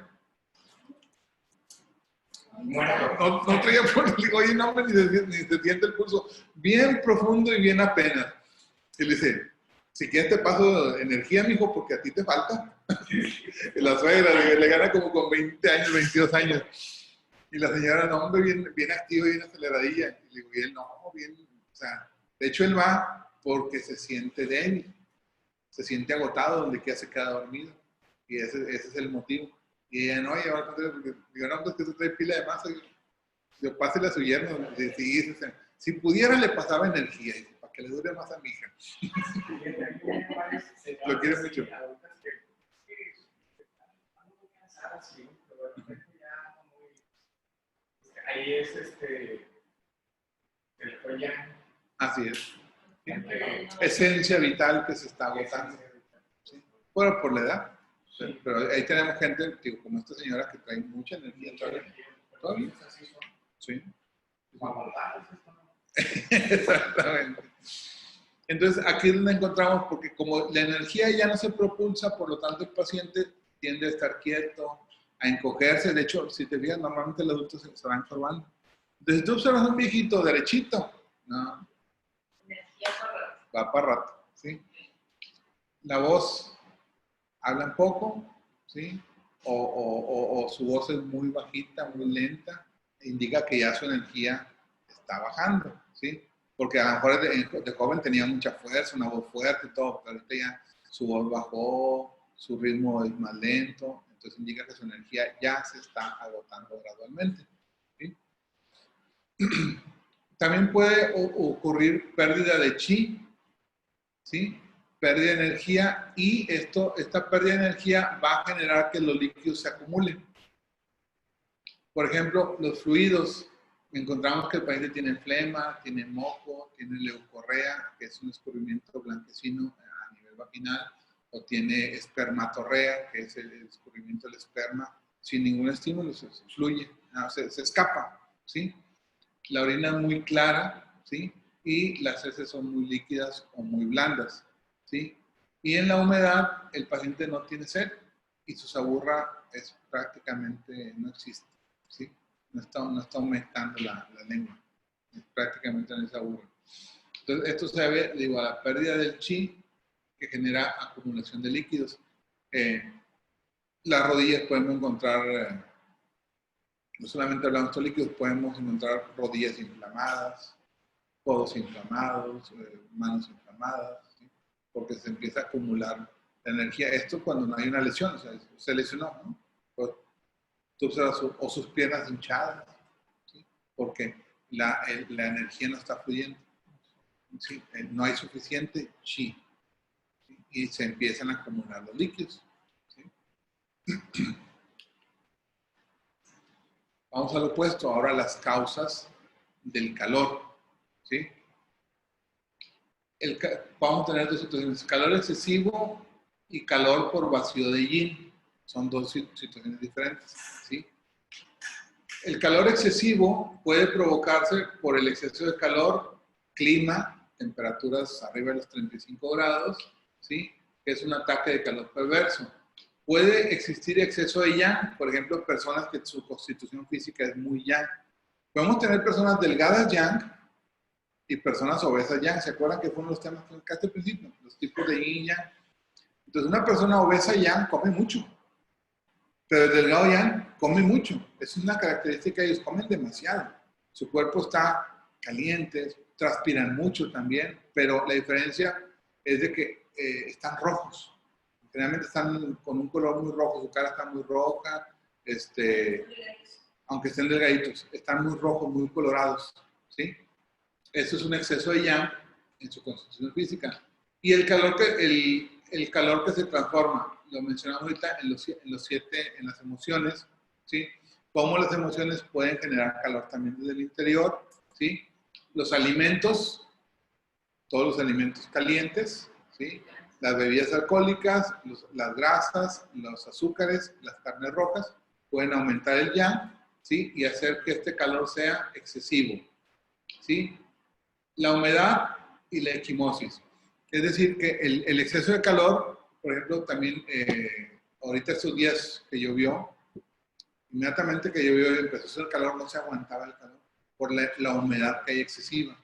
No traía por el oye, no, ni se siente el pulso. Bien profundo y bien apenas. Y le dice, si quieres te paso energía, mijo, porque a ti te falta. Y la suegra le gana como con 20 años, 22 años. Y la señora, no, hombre, bien activa, bien aceleradilla. Y le digo, y él, no, bien, o sea, de hecho él va porque se siente débil, se siente agotado, donde quiera se queda dormido. Y ese es el motivo. Y ella, no, digo, no, pues que se trae pila de masa. Yo pásele a su yerno. Si pudiera, le pasaba energía, dice, para que le dure más a mi hija. Lo quiere mucho. Ahí es el collar. Así es. ¿Sí? Esencia vital que se está agotando. ¿Sí? Bueno, por la edad. Sí. Pero ahí tenemos gente, digo, como esta señora, que trae mucha energía todavía. Sí. Exactamente. Entonces, aquí es donde encontramos, porque como la energía ya no se propulsa, por lo tanto el paciente tiende a estar quieto, a encogerse. De hecho, si te fijas, normalmente los adultos se van encorvando. Entonces, tú observas a un viejito derechito, no, va para rato, ¿sí? La voz habla un poco, ¿sí? O su voz es muy bajita, muy lenta, indica que ya su energía está bajando, ¿sí? Porque a lo mejor de joven tenía mucha fuerza, una voz fuerte y todo, pero ahorita ya su voz bajó, su ritmo es más lento, entonces indica que su energía ya se está agotando gradualmente, ¿sí? También puede ocurrir pérdida de chi, ¿sí? Pérdida de energía, y esta pérdida de energía va a generar que los líquidos se acumulen. Por ejemplo, los fluidos. Encontramos que el paciente tiene flema, tiene moco, tiene leucorrea, que es un escurrimiento blanquecino a nivel vaginal, o tiene espermatorrea, que es el escurrimiento del esperma sin ningún estímulo, se fluye, se escapa, ¿sí? La orina es muy clara, ¿sí? Y las heces son muy líquidas o muy blandas, ¿sí? Y en la humedad el paciente no tiene sed y su saburra prácticamente no existe, ¿sí? No está aumentando la lengua, prácticamente no se aburre. Entonces, esto se debe, digo, a la pérdida del chi, que genera acumulación de líquidos. Las rodillas podemos encontrar, no solamente hablando de estos líquidos, podemos encontrar rodillas inflamadas, codos inflamados, manos inflamadas, ¿sí? Porque se empieza a acumular la energía. Esto cuando no hay una lesión, o sea, se lesionó, ¿no? Pues, tú observas o sus piernas hinchadas, ¿sí? Porque la energía no está fluyendo, ¿sí? No hay suficiente chi, ¿sí? Y se empiezan a acumular los líquidos, ¿sí? Vamos al opuesto, ahora las causas del calor, ¿sí? Vamos a tener dos situaciones, calor excesivo y calor por vacío de yin. Son dos situaciones diferentes, ¿sí? El calor excesivo puede provocarse por el exceso de calor, clima, temperaturas arriba de los 35 grados, ¿sí? Que es un ataque de calor perverso. Puede existir exceso de yang, por ejemplo, personas que su constitución física es muy yang. Podemos tener personas delgadas yang y personas obesas yang. ¿Se acuerdan que fueron los temas que tocaste al principio? Los tipos de yin y yang. Entonces, una persona obesa yang come mucho, pero el delgado yang come mucho. Es una característica, ellos comen demasiado. Su cuerpo está caliente, transpiran mucho también, pero la diferencia es de que están rojos. Generalmente están con un color muy rojo, su cara está muy roja, aunque estén delgaditos, están muy rojos, muy colorados, ¿sí? Eso es un exceso de yang en su constitución física. Y el calor que se transforma, lo mencionamos ahorita en las emociones, ¿sí? Cómo las emociones pueden generar calor también desde el interior, ¿sí? Los alimentos, todos los alimentos calientes, ¿sí? Las bebidas alcohólicas, las grasas, los azúcares, las carnes rojas, pueden aumentar el yang, ¿sí? Y hacer que este calor sea excesivo, ¿sí? La humedad y la equimosis. Es decir, que el exceso de calor, por ejemplo, también ahorita estos días que llovió, inmediatamente que llovió y empezó a hacer calor, no se aguantaba el calor por la humedad que hay excesiva,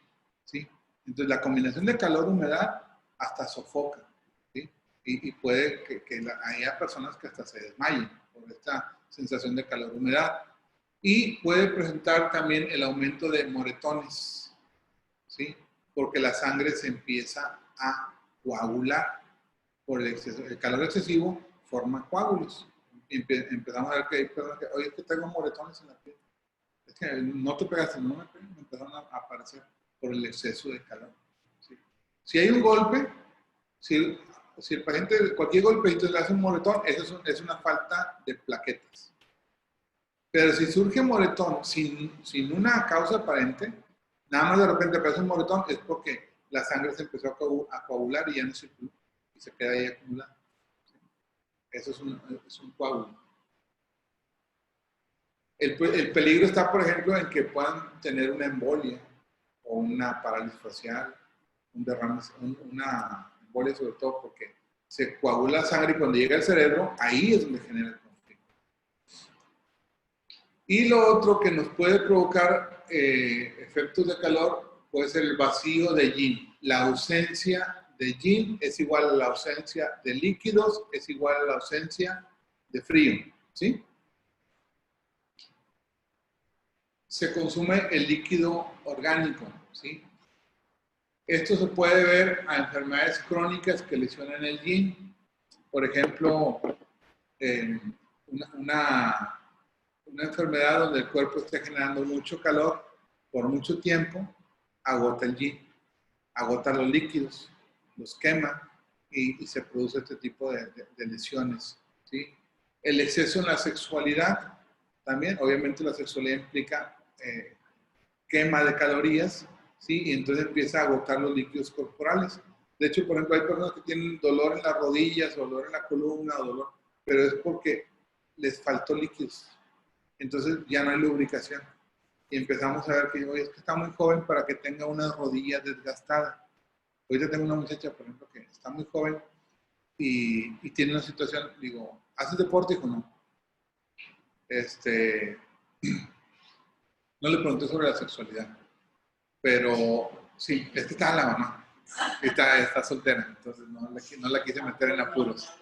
¿sí? Entonces, la combinación de calor-humedad hasta sofoca, ¿sí? Y puede que haya personas que hasta se desmayen por esta sensación de calor-humedad. Y puede presentar también el aumento de moretones, ¿sí? Porque la sangre se empieza a coagular por el calor excesivo, forma coágulos. Empezamos a ver que hay personas que, oye, es que tengo moretones en la piel. Es que no te pegaste, no me pegué, me empezaron a aparecer por el exceso de calor, ¿sí? Si hay un golpe, si el paciente, cualquier golpecito le hace un moretón, eso es una falta de plaquetas. Pero si surge moretón sin una causa aparente, nada más de repente aparece un moretón, es porque la sangre se empezó a coagular y ya no circuló y se queda ahí acumulada. Eso es un coágulo. El peligro está, por ejemplo, en que puedan tener una embolia o una parálisis facial, un derrame, una embolia sobre todo porque se coagula la sangre y cuando llega al cerebro, ahí es donde genera el conflicto. Y lo otro que nos puede provocar efectos de calor puede ser el vacío de yin. La ausencia de yin es igual a la ausencia de líquidos, es igual a la ausencia de frío, ¿sí? Se consume el líquido orgánico, ¿sí? Esto se puede ver a enfermedades crónicas que lesionan el yin. Por ejemplo, una enfermedad donde el cuerpo esté generando mucho calor por mucho tiempo, agota el yin, agota los líquidos, los quema y se produce este tipo de lesiones, ¿sí? El exceso en la sexualidad también, obviamente la sexualidad implica quema de calorías, ¿sí? Y entonces empieza a agotar los líquidos corporales. De hecho, por ejemplo, hay personas que tienen dolor en las rodillas, dolor en la columna, dolor, pero es porque les faltó líquidos. Entonces ya no hay lubricación. Y empezamos a ver que, oye, es que está muy joven para que tenga una rodilla desgastada. Ahorita tengo una muchacha, por ejemplo, que está muy joven y tiene una situación, digo, ¿haces deporte? Dijo, no. No le pregunté sobre la sexualidad, pero sí, es que está la mamá, está soltera, entonces no la quise meter en apuros,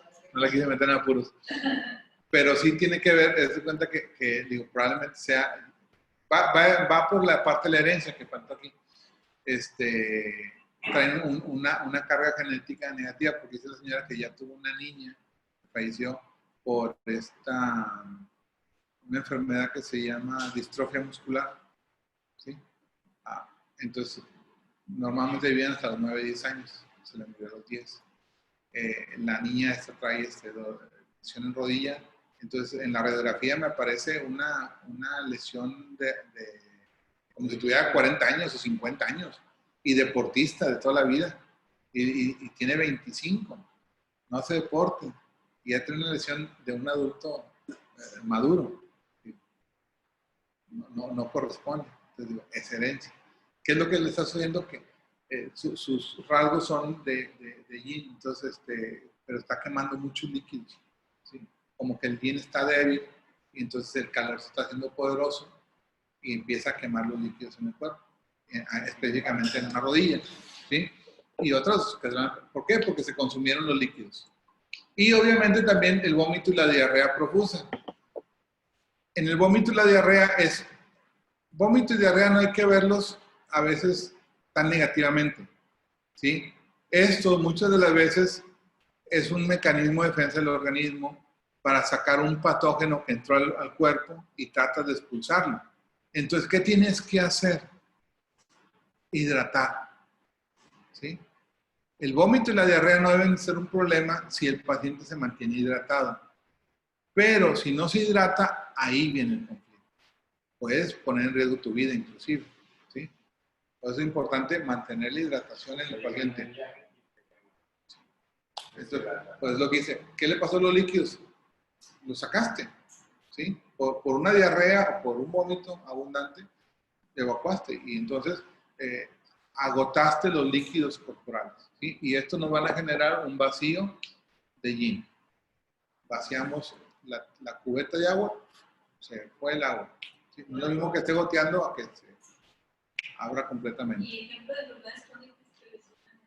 pero sí tiene que ver, es de cuenta que digo, probablemente sea, va por la parte de la herencia que faltó aquí, traen una carga genética negativa, porque dice la señora que ya tuvo una niña que falleció por una enfermedad que se llama distrofia muscular, ¿sí? Entonces, normalmente vivían hasta los 9, 10 años, se le murió a los 10. La niña esta trae lesión en rodilla, entonces en la radiografía me aparece una lesión como si tuviera 40 años o 50 años, y deportista de toda la vida, y tiene 25, no hace deporte, y ya tiene una lesión de un adulto maduro. No corresponde. Entonces digo, es herencia. ¿Qué es lo que le está sucediendo? Que sus rasgos son de yin, entonces, pero está quemando muchos líquidos, ¿sí? como que el yin está débil y entonces el calor se está haciendo poderoso y empieza a quemar los líquidos en el cuerpo, específicamente en una rodilla, ¿sí? Y otros, ¿por qué? Porque se consumieron los líquidos. Y obviamente también el vómito y la diarrea profusa. En el vómito y la diarrea vómito y diarrea no hay que verlos a veces tan negativamente, ¿sí? Esto muchas de las veces es un mecanismo de defensa del organismo para sacar un patógeno que entró al cuerpo y trata de expulsarlo. Entonces, ¿qué tienes que hacer? Hidratar, ¿sí? El vómito y la diarrea no deben ser un problema si el paciente se mantiene hidratado. Pero si no se hidrata, ahí viene el conflicto. Puedes poner en riesgo tu vida inclusive, ¿sí? Por eso es importante mantener la hidratación en el paciente. Esto, pues lo que dice, ¿qué le pasó a los líquidos? Los sacaste, ¿sí? Por una diarrea o por un vómito abundante, evacuaste y entonces agotaste los líquidos corporales, ¿sí? Y esto nos van a generar un vacío de yin. Vaciamos la cubeta de agua, se fue el agua, ¿sí? No es lo mismo que esté goteando a que se abra completamente. ¿Y ejemplo de enfermedades crónicas que lesionan?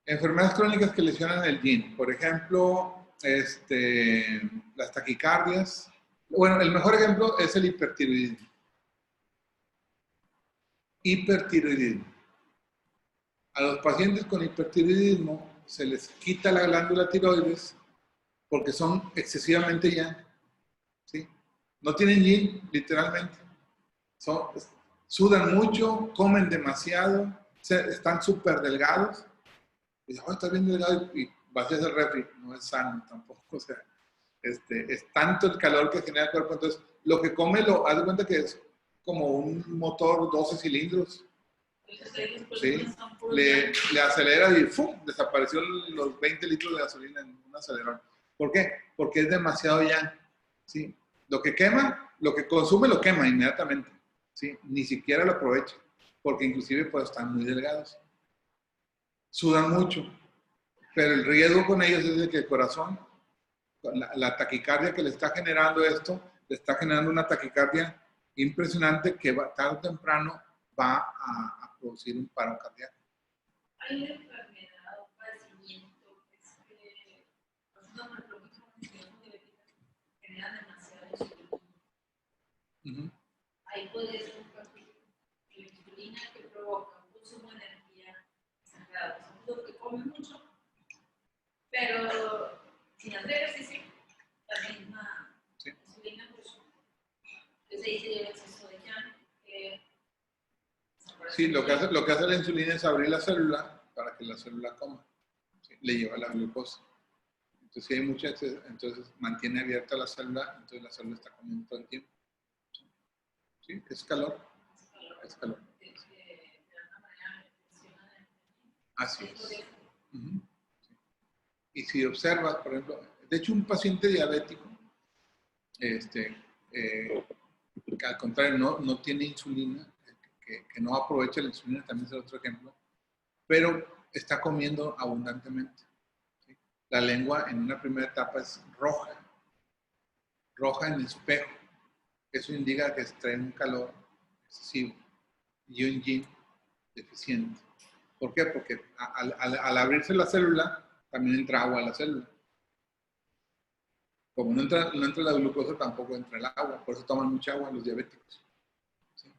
Enfermedades crónicas que lesionan el yin, por ejemplo, las taquicardias. Bueno, el mejor ejemplo es el hipertiroidismo. Hipertiroidismo. A los pacientes con hipertiroidismo se les quita la glándula tiroides porque son excesivamente yang, ¿sí? No tienen yin, literalmente. Sudan mucho, comen demasiado, están súper delgados. Y dicen, oh, estás bien delgado y vacías el refri. No es sano tampoco. O sea, es tanto el calor que genera el cuerpo. Entonces, lo que come, haz de cuenta que es como un motor 12 cilindros. Sí, le acelera y ¡fum! Desapareció los 20 litros de gasolina en un acelerador. ¿Por qué? Porque es demasiado yang, ¿sí? Lo que quema, lo que consume lo quema inmediatamente, ¿sí? Ni siquiera lo aprovecha, porque inclusive pues están muy delgados. Sudan mucho, pero el riesgo con ellos es de que el corazón, la taquicardia que le está generando esto, le está generando una taquicardia impresionante que tarde o temprano va a producir un paro cardíaco. Hay una enfermedad o padecimiento que es que no me preocupa generan demasiada insulina. Ahí puede ser un cambio. La insulina que provoca un consumo de energía exagerado. Es lo que come mucho, pero sin hacer ejercicio, la misma insulina, pues, que se dice el exceso de yang. Sí, lo que hace la insulina es abrir la célula para que la célula coma. ¿Sí? Le lleva la glucosa. Entonces, si hay mucha exceso, entonces mantiene abierta la célula, entonces la célula está comiendo todo el tiempo. ¿Sí? Es calor. Es calor. Así es. Sí. Y si observas, por ejemplo, de hecho un paciente diabético, que al contrario no tiene insulina, que no aprovecha la insulina, también es otro ejemplo, pero está comiendo abundantemente. ¿Sí? La lengua en una primera etapa es roja en espejo. Eso indica que trae un calor excesivo y un yin deficiente. ¿Por qué? Porque al abrirse la célula, también entra agua a la célula. Como no entra la glucosa, tampoco entra el agua. Por eso toman mucha agua los diabéticos. ¿Sí?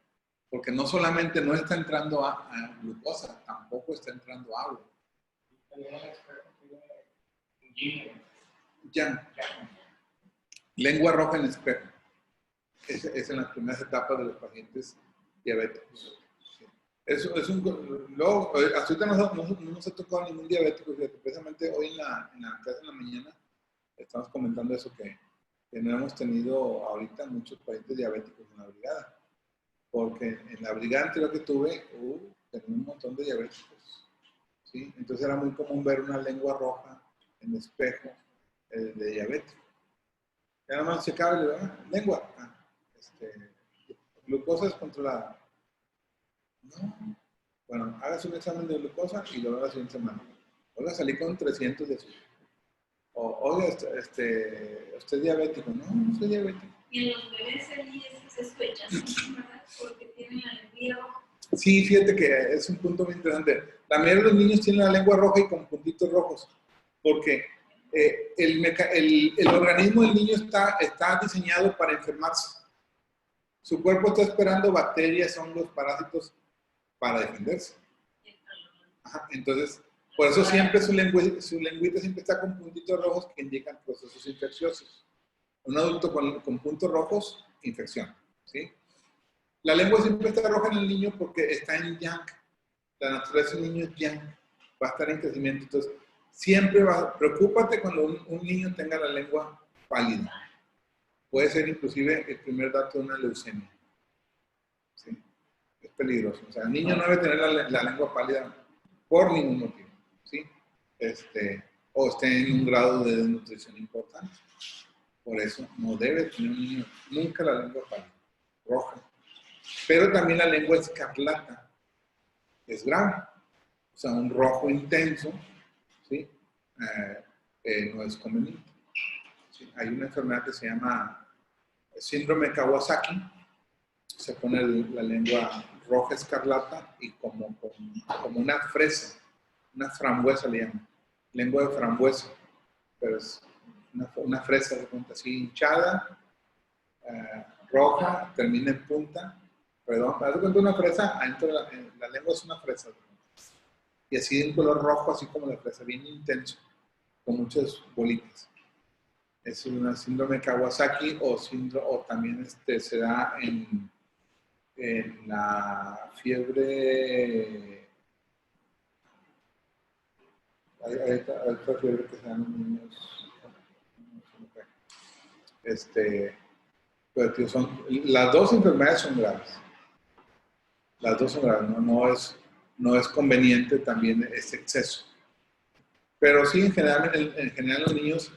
Porque no solamente no está entrando a glucosa, tampoco está entrando agua. Ya. Lengua roja en espejo. Es en las primeras etapas de los pacientes diabéticos. Sí. Eso es luego, hasta ahorita no nos ha tocado ningún diabético. Precisamente hoy en la clase de la mañana estamos comentando eso, que no hemos tenido ahorita muchos pacientes diabéticos en la brigada. Porque en la brigada anterior que tuve, tenía un montón de diabéticos. ¿Sí? Entonces era muy común ver una lengua roja en espejo de diabético. Y nada más checaba y le digo, lengua. Glucosa descontrolada. No. Bueno, hágase un examen de glucosa y luego la siguiente semana. Oiga, salí con 300 de azúcar. Oiga, usted es diabético. No, no soy diabético. Y en los bebés allí es sospecha, ¿verdad? Porque tienen la lengua roja. Sí, fíjate que es un punto muy interesante. La mayoría de los niños tienen la lengua roja y con puntitos rojos, porque el organismo del niño está diseñado para enfermarse. Su cuerpo está esperando bacterias, hongos, parásitos para defenderse. Ajá, entonces, por eso siempre su lengüita siempre está con puntitos rojos que indican procesos infecciosos. Un adulto con puntos rojos, infección. ¿Sí? La lengua siempre está roja en el niño porque está en yang. La naturaleza del niño es yang. Va a estar en crecimiento. Entonces, preocúpate cuando un niño tenga la lengua pálida. Puede ser inclusive el primer dato de una leucemia. ¿Sí? Es peligroso. O sea, el niño no debe tener la lengua pálida por ningún motivo. ¿Sí? O esté en un grado de desnutrición importante. Por eso no debe tener un niño nunca la lengua pálida, roja. Pero también la lengua escarlata es grave. O sea, un rojo intenso, ¿sí? No es conveniente. ¿Sí? Hay una enfermedad que se llama síndrome Kawasaki. Se pone la lengua roja escarlata y como una fresa, una frambuesa le llaman. Lengua de frambuesa. Pero es una fresa de punta así hinchada, roja, termina en punta. Perdón, haz de cuenta una fresa, adentro de la lengua es una fresa. Y así de un color rojo, así como la fresa, bien intenso, con muchas bolitas. Es una síndrome de Kawasaki o también se da en la fiebre. Hay otra fiebre que se da en los niños. Pero tío, las dos enfermedades son graves. Las dos son graves, no es conveniente también ese exceso. Pero sí, en general los niños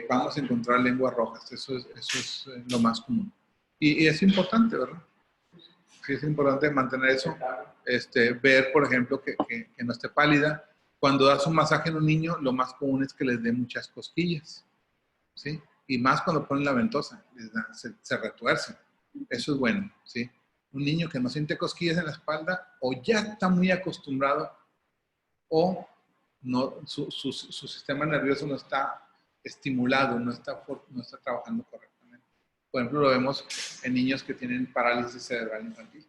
vamos a encontrar lenguas rojas. Eso es lo más común. Y es importante, ¿verdad? Sí, es importante mantener eso. Ver, por ejemplo, que no esté pálida. Cuando das un masaje en un niño, lo más común es que les dé muchas cosquillas. ¿Sí? Y más cuando ponen la ventosa, se retuerce. Eso es bueno, ¿sí? Un niño que no siente cosquillas en la espalda o ya está muy acostumbrado o no, su sistema nervioso no está estimulado, no está trabajando correctamente. Por ejemplo, lo vemos en niños que tienen parálisis cerebral infantil.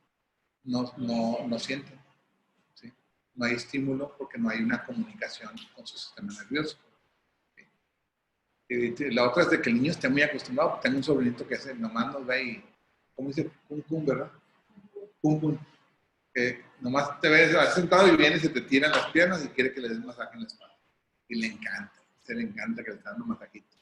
No sienten, ¿sí? No hay estímulo porque no hay una comunicación con su sistema nervioso. Y la otra es de que el niño esté muy acostumbrado. Tengo un sobrinito que nomás nos ve y, ¿cómo dice? Pum, ¿verdad? Pum. Que nomás te ves sentado y viene y se te tiran las piernas y quiere que le des masaje en la espalda. Y le encanta. Le encanta que le esté dando masajito.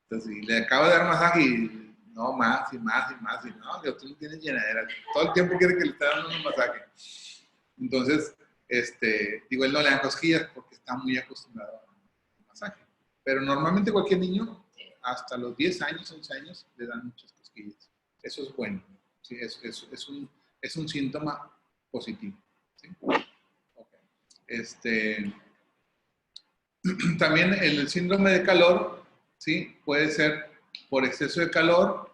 Entonces, y le acabo de dar masaje y no, más y no, que tú no tienes llenadera. Todo el tiempo quiere que le esté dando un masaje. Entonces, digo, él no le da cosquillas porque está muy acostumbrado al masaje. Pero normalmente cualquier niño, hasta los 10 años, 11 años, le dan muchas cosquillas. Eso es bueno. ¿Sí? Es un síntoma positivo. ¿Sí? Okay. También el síndrome de calor, ¿sí? Puede ser por exceso de calor,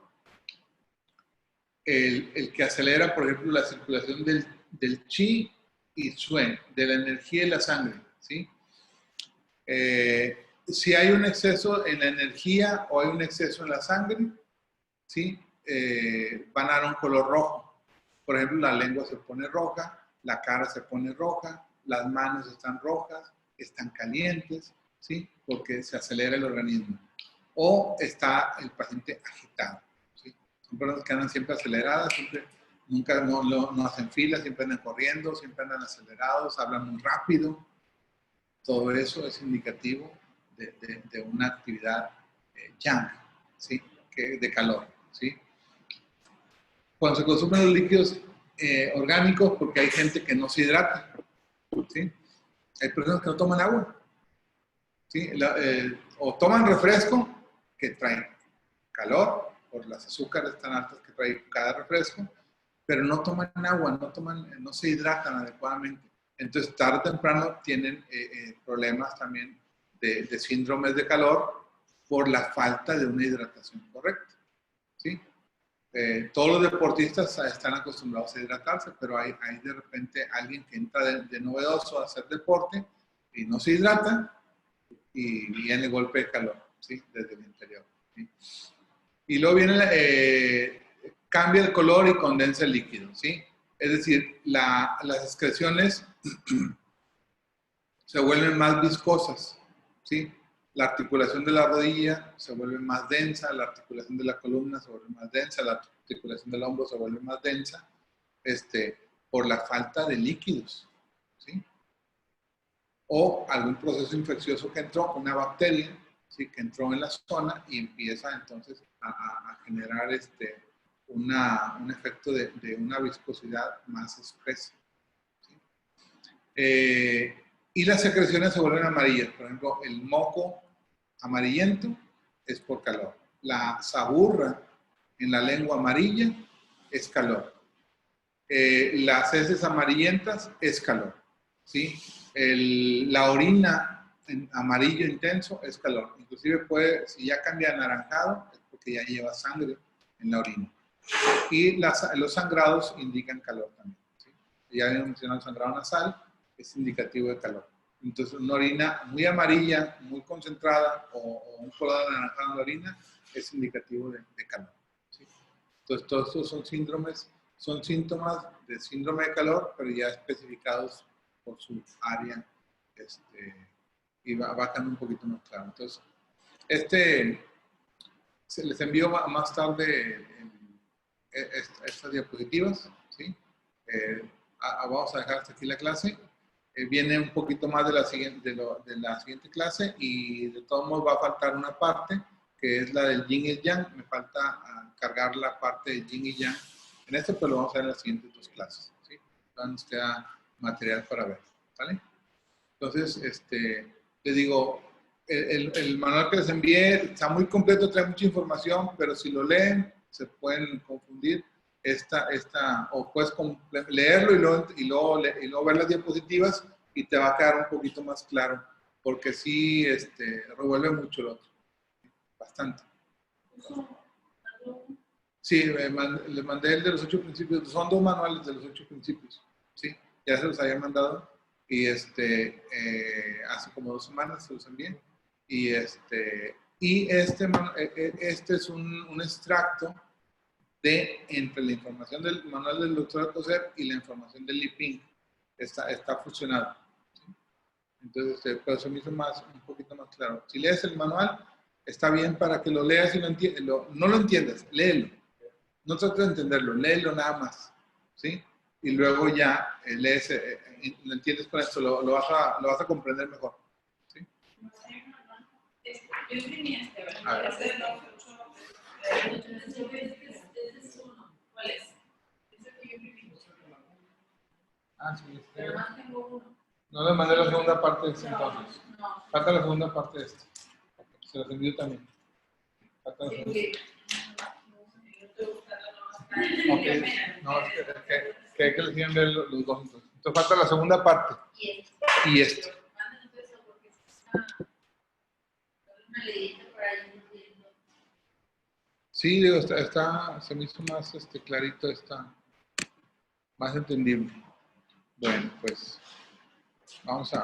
el que acelera, por ejemplo, la circulación del chi y suen, de la energía y la sangre. ¿Sí? Si hay un exceso en la energía o hay un exceso en la sangre, ¿sí? Van a dar un color rojo. Por ejemplo, la lengua se pone roja, la cara se pone roja, las manos están rojas, están calientes, ¿sí? Porque se acelera el organismo. O está el paciente agitado, ¿sí? Son personas que andan siempre aceleradas, nunca no hacen filas, siempre andan corriendo, siempre andan acelerados, hablan muy rápido. Todo eso es indicativo de una actividad yang, ¿sí? De calor, ¿sí? Cuando se consumen los líquidos orgánicos, porque hay gente que no se hidrata, ¿sí? Hay personas que no toman agua, ¿sí? O toman refresco que trae calor por las azúcares tan altas que trae cada refresco, pero no toman agua, no se hidratan adecuadamente. Entonces, tarde o temprano tienen problemas también de síndromes de calor por la falta de una hidratación correcta, ¿sí? Todos los deportistas están acostumbrados a hidratarse, pero hay de repente alguien que entra de novedoso a hacer deporte y no se hidrata y viene el golpe de calor, ¿sí? Desde el interior, ¿sí? Y luego viene, cambia el color y condensa el líquido, ¿sí? Es decir, las excreciones se vuelven más viscosas, ¿sí? La articulación de la rodilla se vuelve más densa, la articulación de la columna se vuelve más densa, la articulación del hombro se vuelve más densa, por la falta de líquidos, ¿sí? O algún proceso infeccioso que entró, una bacteria, ¿sí? Que entró en la zona y empieza entonces a generar un efecto de una viscosidad más espesa, ¿sí? Y las secreciones se vuelven amarillas. Por ejemplo, el moco amarillento es por calor. La saburra en la lengua amarilla es calor. Las heces amarillentas es calor, ¿sí? La orina en amarillo intenso es calor. Inclusive si ya cambia a anaranjado es porque ya lleva sangre en la orina. Y los sangrados indican calor también, ¿sí? Ya habíamos mencionado el sangrado nasal, es indicativo de calor. Entonces, una orina muy amarilla, muy concentrada o un color anaranjado en la orina es indicativo de calor, ¿sí? Entonces, todos estos son síntomas de síndrome de calor, pero ya especificados por su área, y va quedando un poquito más claro. Entonces, se les envío más tarde estas diapositivas, ¿sí? Vamos a dejar hasta aquí la clase. Viene un poquito más de la siguiente clase y de todos modos va a faltar una parte que es la del yin y yang. Me falta cargar la parte de yin y yang en pero lo vamos a ver en las siguientes dos clases, ¿sí? Entonces nos queda material para ver, ¿vale? Entonces, les digo, el manual que les envié está muy completo, trae mucha información, pero si lo leen se pueden confundir o puedes leerlo y luego ver las diapositivas y te va a quedar un poquito más claro, porque sí revuelve mucho el otro, bastante. Sí, le mandé el de los 8 principios, son 2 manuales de los 8 principios, sí, ya se los había mandado y hace como 2 semanas se los envié y este es un extracto entre la información del manual del doctor Alcocer y la información del IPIN. Está fusionado, ¿sí? Entonces, pero se me hizo un poquito más claro. Si lees el manual, está bien para que lo leas y no lo entiendas, léelo. No trates de entenderlo, léelo nada más, ¿sí? Y luego ya lees, lo entiendes con esto, lo vas a comprender mejor, ¿sí? Yo imprimí A ver. ¿Cuál es? Ese que yo imprimí. Ah, sí. Pero más tengo uno. No les mandé la segunda parte de este entonces. No. Falta la segunda parte de este. Se los envío también. Falta la segunda. Ok. No, es que hay que les tienen los dos entonces. Entonces falta la segunda parte. Y este. Sí, digo, se me hizo más clarito, más entendible. Bueno, pues vamos a